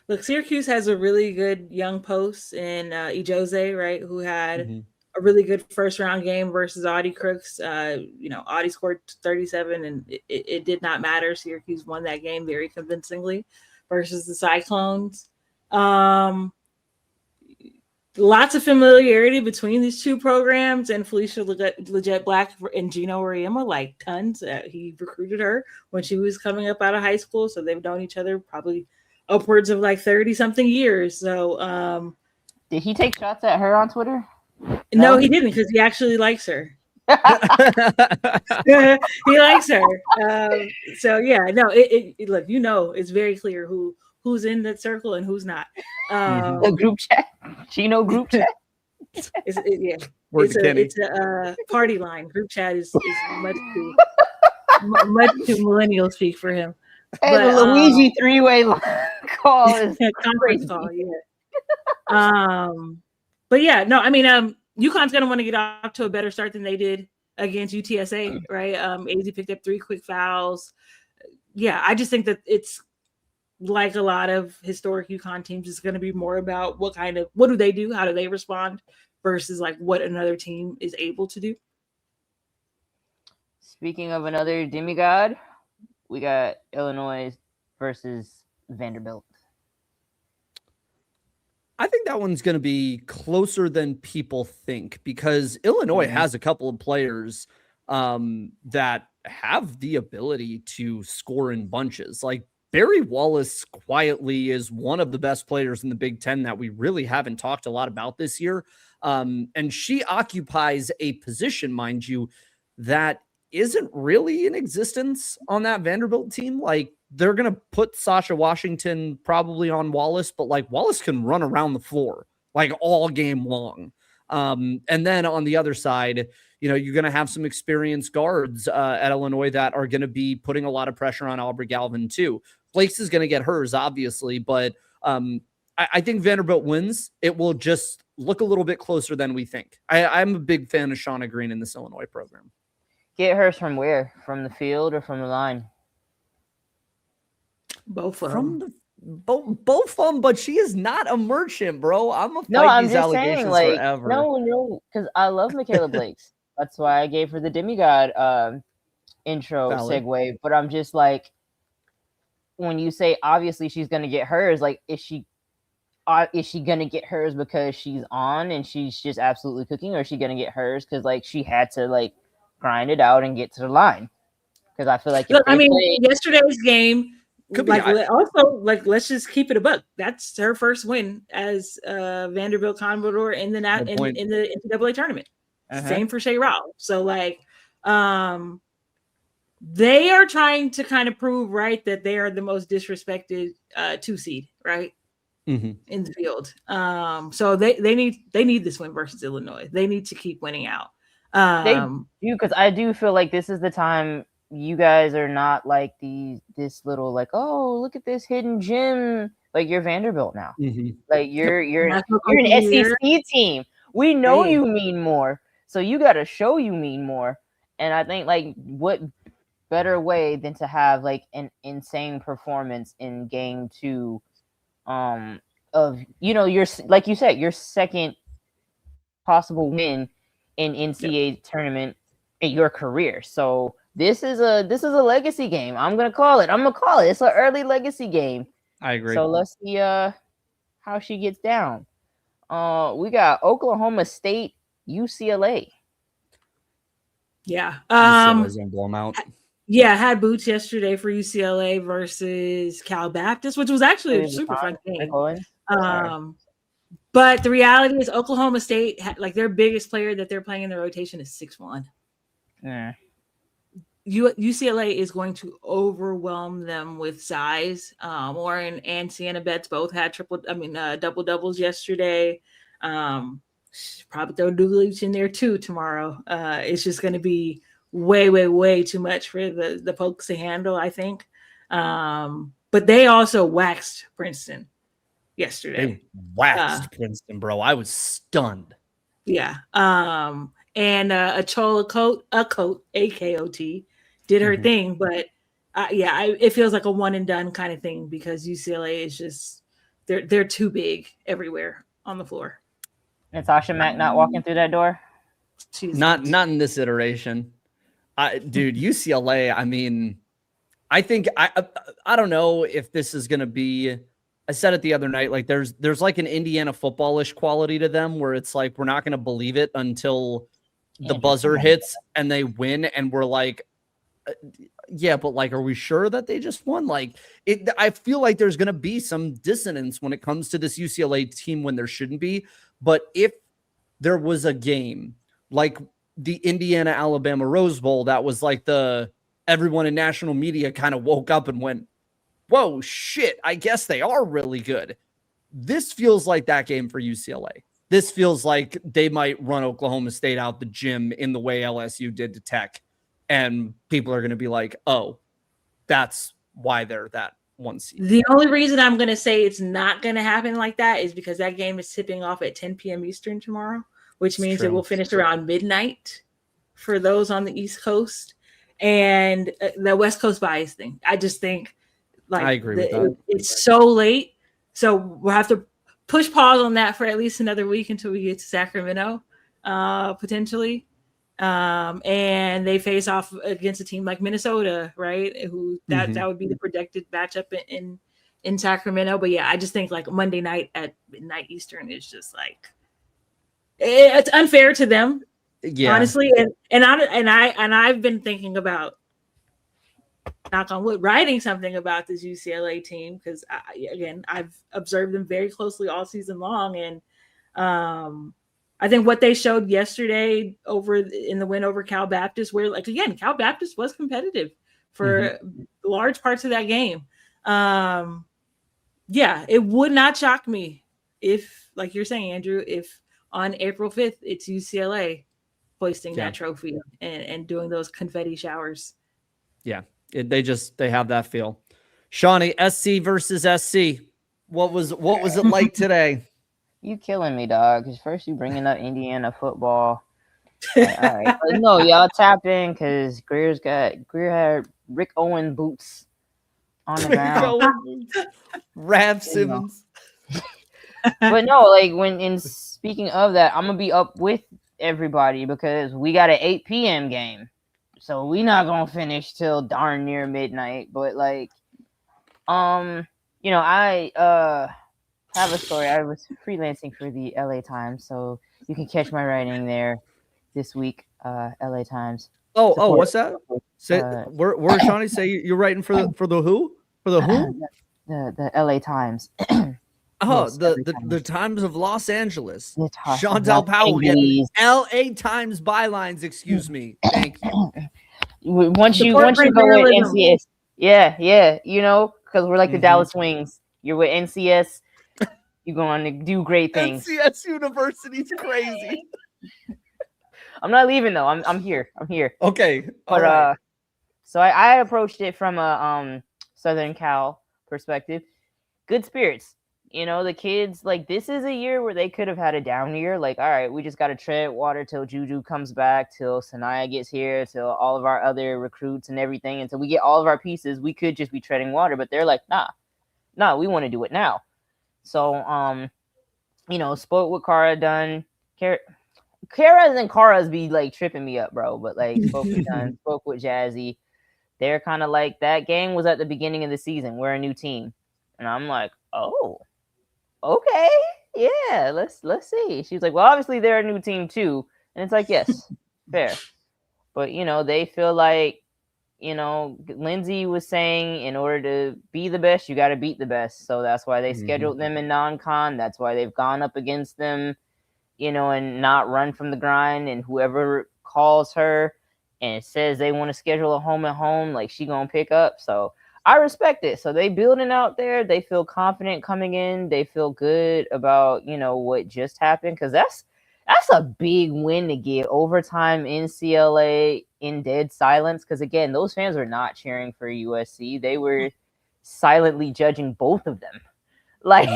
Look, Syracuse has a really good young post in Ijose, right, who had a really good first round game versus Audie Crooks. Audie scored 37, and it did not matter. Syracuse won that game very convincingly versus the Cyclones. Lots of familiarity between these two programs, and Felicia Legette Black and Gino Oriema, like tons. He recruited her when she was coming up out of high school, so they've known each other probably upwards of like 30-something years. So
did he take shots at her on Twitter?
No, he didn't, because he actually likes her. He likes her. So yeah, no, look, it's very clear who's in that circle and who's not.
The group chat, Chino group chat.
It's a party line. Group chat is much too millennial speak for him.
And but, the Luigi three-way call is
conference call. Yeah. But yeah, no, I mean, UConn's going to want to get off to a better start than they did against UTSA, right? AZ picked up 3 quick fouls. Yeah, I just think that it's like a lot of historic UConn teams, it's going to be more about what do they do? How do they respond versus like what another team is able to do.
Speaking of another demigod, we got Illinois versus Vanderbilt.
I think that one's going to be closer than people think, because Illinois has a couple of players that have the ability to score in bunches. Like Barry Wallace quietly is one of the best players in the Big Ten that we really haven't talked a lot about this year. And she occupies a position, mind you, that isn't really in existence on that Vanderbilt team. Like they're going to put Sasha Washington probably on Wallace, but like Wallace can run around the floor like all game long. And then on the other side, you're going to have some experienced guards at Illinois that are going to be putting a lot of pressure on Aubrey Galvin too. Blake's is going to get hers, obviously, but I think Vanderbilt wins. It will just look a little bit closer than we think. I'm a big fan of Shauna Green in this Illinois program.
Get hers from where? From the field or from the line?
Both of them.
Both of them, but she is not a merchant, bro. I'm
just saying, like, forever. No, because I love Michaela Blakes. That's why I gave her the demigod intro segue. But I'm just like, when you say obviously she's gonna get hers, like, is she gonna get hers because she's on and she's just absolutely cooking, or is she gonna get hers because like she had to like grind it out and get to the line? Because I feel like
yesterday's game. Let's just keep it a buck. That's her first win as Vanderbilt Commodore in the NCAA tournament. Same for Shea Rao. So like, they are trying to kind of prove, right, that they are the most disrespected 2 seed, right, in the field. So they need this win versus Illinois. They need to keep winning out.
They do, because I do feel like this is the time you guys are not like this little like, oh, look at this hidden gem. Like, you're Vanderbilt now. Like, you're an SEC team. We know you mean more, so you got to show you mean more. And I think, like, what better way than to have like an insane performance in game 2 of, you know, your, like you said, your second possible win in NCAA tournament in your career. So this is a legacy game. I'm gonna call it. It's an early legacy game.
I agree.
So let's see how she gets down. We got Oklahoma State, UCLA.
Yeah.
UCLA's gonna blow them out.
Yeah, I had boots yesterday for UCLA versus Cal Baptist, which was actually a super fun game. But the reality is Oklahoma State, like, their biggest player that they're playing in the rotation is 6'1".
Yeah.
UCLA is going to overwhelm them with size. Warren and Sienna Betts both had double doubles yesterday. Probably throw Dulich in there too tomorrow. It's just going to be way too much for the Pokes to handle, I think. But they also waxed Princeton yesterday.
They waxed Princeton, bro. I was stunned.
Yeah. And Achola Coat, AKOT, did her thing, but it feels like a one and done kind of thing because UCLA is just they're too big everywhere on the floor.
Natasha Mack not walking through that door.
Not in this iteration. Dude, UCLA, I mean, I think I don't know if this is going to be, I said it the other night, like there's like an Indiana football-ish quality to them where it's like, we're not going to believe it until the buzzer hits and they win. And we're like, yeah, but like, are we sure that they just won? Like I feel like there's going to be some dissonance when it comes to this UCLA team when there shouldn't be. But if there was a game like the Indiana-Alabama Rose Bowl, that was like everyone in national media kind of woke up and went, whoa, shit, I guess they are really good. This feels like that game for UCLA. This feels like they might run Oklahoma State out the gym in the way LSU did to Tech. And people are going to be like, oh, that's why they're that one seed.
The only reason I'm going to say it's not going to happen like that is because that game is tipping off at 10 p.m. Eastern tomorrow, which means it will finish around midnight for those on the East Coast. And the West Coast bias thing, I just think, like,
I agree with that.
It's so late. So we'll have to push pause on that for at least another week until we get to Sacramento, potentially. And they face off against a team like Minnesota, right? Who that would be the projected matchup in Sacramento. But yeah, I just think like Monday night at midnight Eastern is just like, it's unfair to them, honestly. And I've been thinking about, knock on wood, writing something about this UCLA team because I've observed them very closely all season long, and I think what they showed yesterday in the win over Cal Baptist, where like again Cal Baptist was competitive for large parts of that game. It would not shock me if, like you're saying, Andrew, if on April 5th it's UCLA hoisting that trophy and doing those confetti showers.
Yeah. They have that feel. Shawnee, SC versus SC. What was it like today?
You killing me, dog. Because first you bringing up Indiana football. Like, all right, but no, y'all tap in because Greer had Rick Owen boots on the ground.
Rav Simmons.
But no, like speaking of that, I'm gonna be up with everybody because we got an 8 p.m. game. So we not gonna finish till darn near midnight, but like, I have a story. I was freelancing for the LA Times, so you can catch my writing there this week. LA Times.
Oh, what's that? Say where Shawnee say you're writing for the who? For the who?
The LA Times.
Oh, yes, the Times of Los Angeles. Chantal Powell getting LA Times bylines, excuse me. Thank you.
once you
Support
go with
journalism.
NCS, yeah, you know, because we're like the Dallas Wings. You're with NCS, you're going to do great things.
NCS University's crazy.
I'm not leaving though. I'm here.
Okay, all
But
right.
so I approached it from a Southern Cal perspective. Good spirits. You know, the kids, like, this is a year where they could have had a down year. Like, all right, we just got to tread water till Juju comes back, till Sanaya gets here, till all of our other recruits and everything. Until we get all of our pieces, we could just be treading water. But they're like, nah, we want to do it now. So, you know, spoke with Kara done. Kara's and Kara's be, like, tripping me up, bro. But, like, spoke with done, spoke with Jazzy. They're kind of like, that game was at the beginning of the season. We're a new team. And I'm like, oh. Okay, yeah, let's see. She's like, well, obviously they're a new team too, and it's like, yes, fair, but you know, they feel like, you know, Lindsay was saying, in order to be the best, you got to beat the best. So that's why they scheduled them in non-con. That's why they've gone up against them, you know, and not run from the grind. And whoever calls her and says they want to schedule a home and home, like, she gonna pick up. So I respect it. So they building out there. They feel confident coming in. They feel good about, you know, what just happened, because that's a big win to get overtime in CLA in dead silence. Because again, those fans were not cheering for USC. They were silently judging both of them. Like,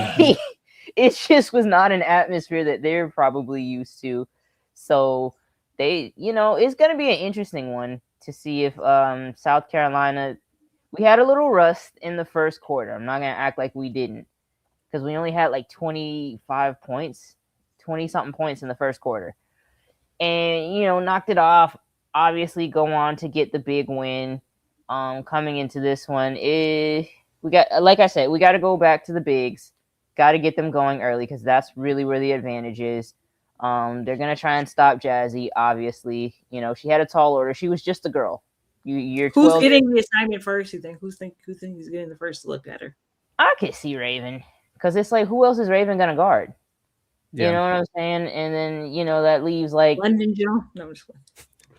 it just was not an atmosphere that they're probably used to. So they, you know, it's going to be an interesting one to see if South Carolina. We had a little rust in the first quarter. I'm not going to act like we didn't, because we only had like 25 points, 20-something points in the first quarter. And, you know, knocked it off. Obviously, go on to get the big win. Coming into this one, we got, like I said, we got to go back to the bigs. Got to get them going early, because that's really where the advantage is. They're going to try and stop Jazzy, obviously. You know, she had a tall order. She was just a girl. You're
Who's getting the assignment first? You think? Who think he's getting the first look at her?
I could see Raven, because it's like, who else is Raven gonna guard?
Yeah.
You know what I'm saying? And then, you know, that leaves like
London Joe. No, I'm just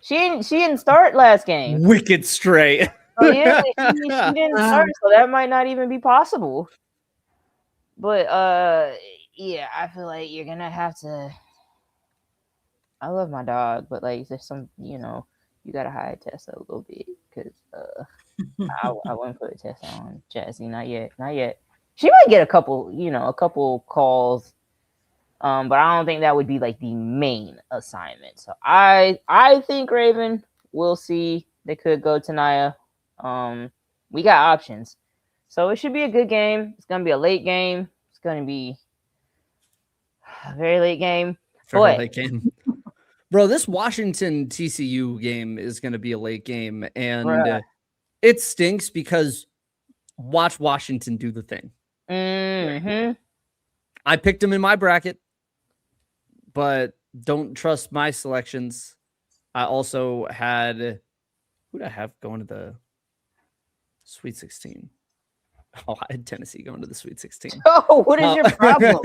she didn't start last game.
Wicked straight.
Oh yeah, she didn't start, so that might not even be possible. But yeah, I feel like you're gonna have to. I love my dog, but like, there's some, you know, you gotta hide Tessa a little bit, because I wouldn't put a Tessa on Jazzy, not yet. She might get a couple calls, but I don't think that would be like the main assignment. So I think Raven. We'll see. They could go to Naya. We got options, so it should be a good game. It's gonna be a late game. It's gonna be a very late game.
Very late game. Bro, this Washington TCU game is going to be a late game, and it stinks because watch Washington do the thing. I picked them in my bracket, but don't trust my selections. I also had, who did I have going to the Sweet 16? Oh, I had Tennessee going to the Sweet 16.
Oh, what is your problem?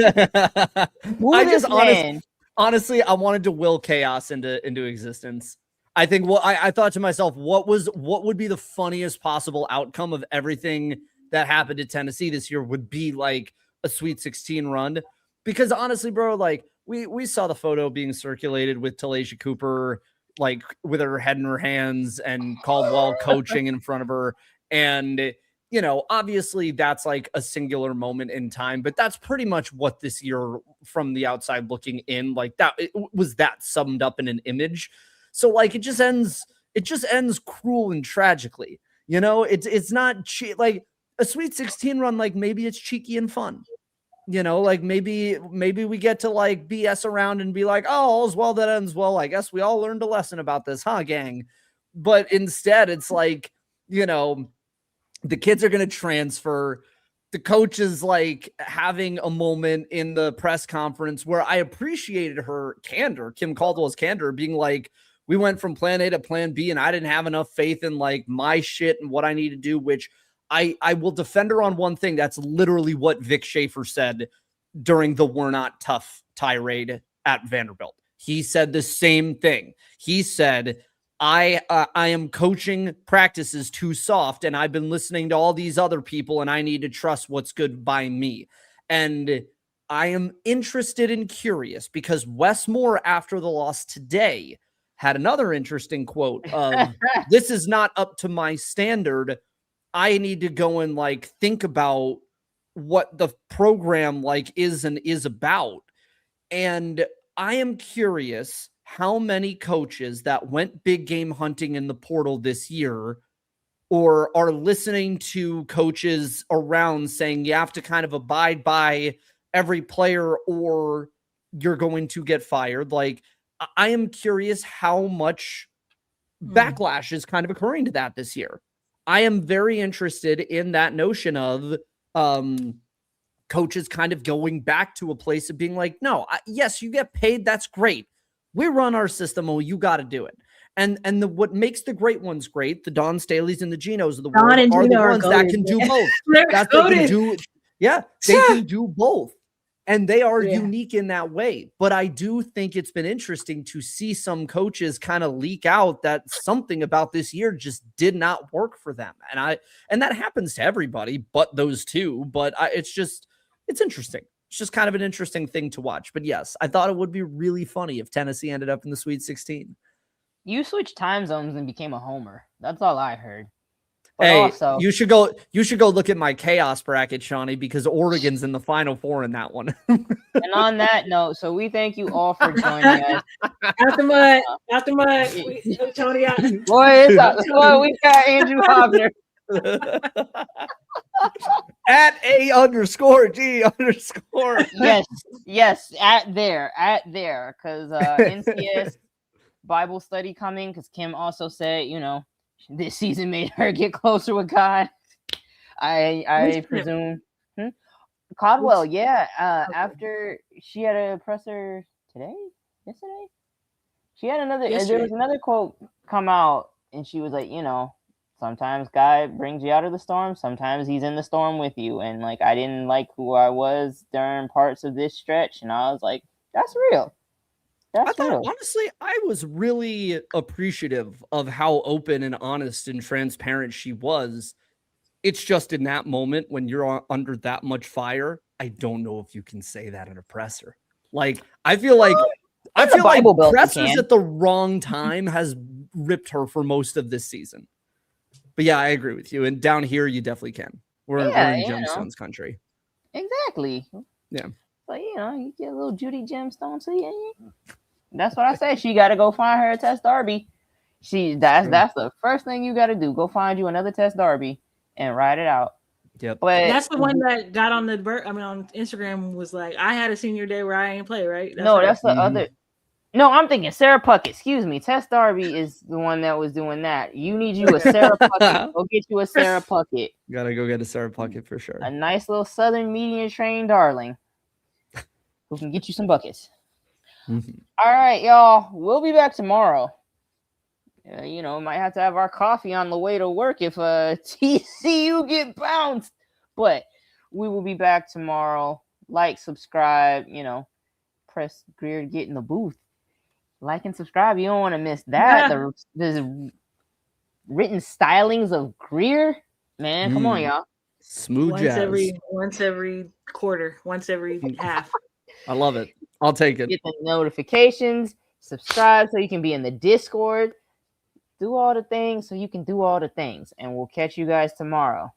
Honestly, I wanted to will chaos into existence. I think I thought to myself, what would be the funniest possible outcome of everything that happened to Tennessee this year would be like a Sweet 16 run. Because honestly, bro, like we saw the photo being circulated with Talaysia Cooper, like with her head in her hands, and Caldwell coaching in front of her. And, you know, obviously that's like a singular moment in time, but that's pretty much what this year from the outside looking in, like that, it was that summed up in an image. So like, it just ends cruel and tragically, you know. It's not like a Sweet 16 run. Like maybe it's cheeky and fun, you know, like maybe we get to like BS around and be like, oh, all's well that ends well. I guess we all learned a lesson about this, huh, gang? But instead it's like, you know, the kids are going to transfer. The coach is like having a moment in the press conference where I appreciated her candor, Kim Caldwell's candor, being like, we went from plan A to plan B and I didn't have enough faith in like my shit and what I need to do, which I will defend her on one thing. That's literally what Vic Schaefer said during the "We're Not Tough" tirade at Vanderbilt. He said the same thing. He said, I am coaching practices too soft, and I've been listening to all these other people, and I need to trust what's good by me. And I am interested and curious because Wes Moore, after the loss today, had another interesting quote of, "This is not up to my standard. I need to go and like think about what the program like is and is about." And I am curious how many coaches that went big game hunting in the portal this year or are listening to coaches around saying you have to kind of abide by every player or you're going to get fired. Like, I am curious how much backlash is kind of occurring to that this year. I am very interested in that notion of coaches kind of going back to a place of being like, no, yes, you get paid. That's great. We run our system. Well, you got to do it. And what makes the great ones great, the Don Staleys and the Genos of the world, are the ones that can do both. That's they can do. Yeah, they can do both. And they are unique in that way. But I do think it's been interesting to see some coaches kind of leak out that something about this year just did not work for them. And that happens to everybody, but those two. But it's interesting. It's just kind of an interesting thing to watch. But yes, I thought it would be really funny if Tennessee ended up in the Sweet 16.
You switched time zones and became a homer. That's all I heard. But
hey,
also,
you should go look at my chaos bracket, Shawnee, because Oregon's in the Final Four in that one.
And on that note, so we thank you all for joining us.
After mud. Tony out.
Boy, we got Andrew Hobner.
At @A_G_.
Yes, at there, because NCS Bible study coming, because Kim also said, this season made her get closer with God. I presume. Caldwell, after she had a presser yesterday, she had there was another quote come out, and she was like, sometimes God brings you out of the storm, sometimes he's in the storm with you. And like, I didn't like who I was during parts of this stretch, and I was like, that's real.
Honestly, I was really appreciative of how open and honest and transparent she was. It's just in that moment when you're under that much fire, I don't know if you can say that in a presser. Like, I feel like pressers at the wrong time has ripped her for most of this season. But yeah, I agree with you. And down here, you definitely can. We're in Gemstones country.
Exactly.
Yeah.
But you get a little Judy Gemstone. So that's what I say. She got to go find her a Tess Darby. That's the first thing you got to do. Go find you another Tess Darby and ride it out.
Yep.
But
that's the one that got on on Instagram was like, I had a senior day where I ain't play, right?
That's the other. No, I'm thinking Sarah Puckett. Excuse me. Tess Darby is the one that was doing that. You need you a Sarah Puckett. Go get you a Sarah Puckett.
Gotta go get a Sarah Puckett for sure.
A nice little Southern medium trained darling who can get you some buckets.
Mm-hmm.
All right, y'all. We'll be back tomorrow. Might have to have our coffee on the way to work if TCU get bounced. But we will be back tomorrow. Like, subscribe, press Greer to get in the booth. Like and subscribe. You don't want to miss that. The written stylings of Greer. Man, come on, y'all.
Smooth jazz.
Once every quarter. Once every half.
I love it. I'll take it.
Get the notifications. Subscribe so you can be in the Discord. Do all the things so you can do all the things. And we'll catch you guys tomorrow.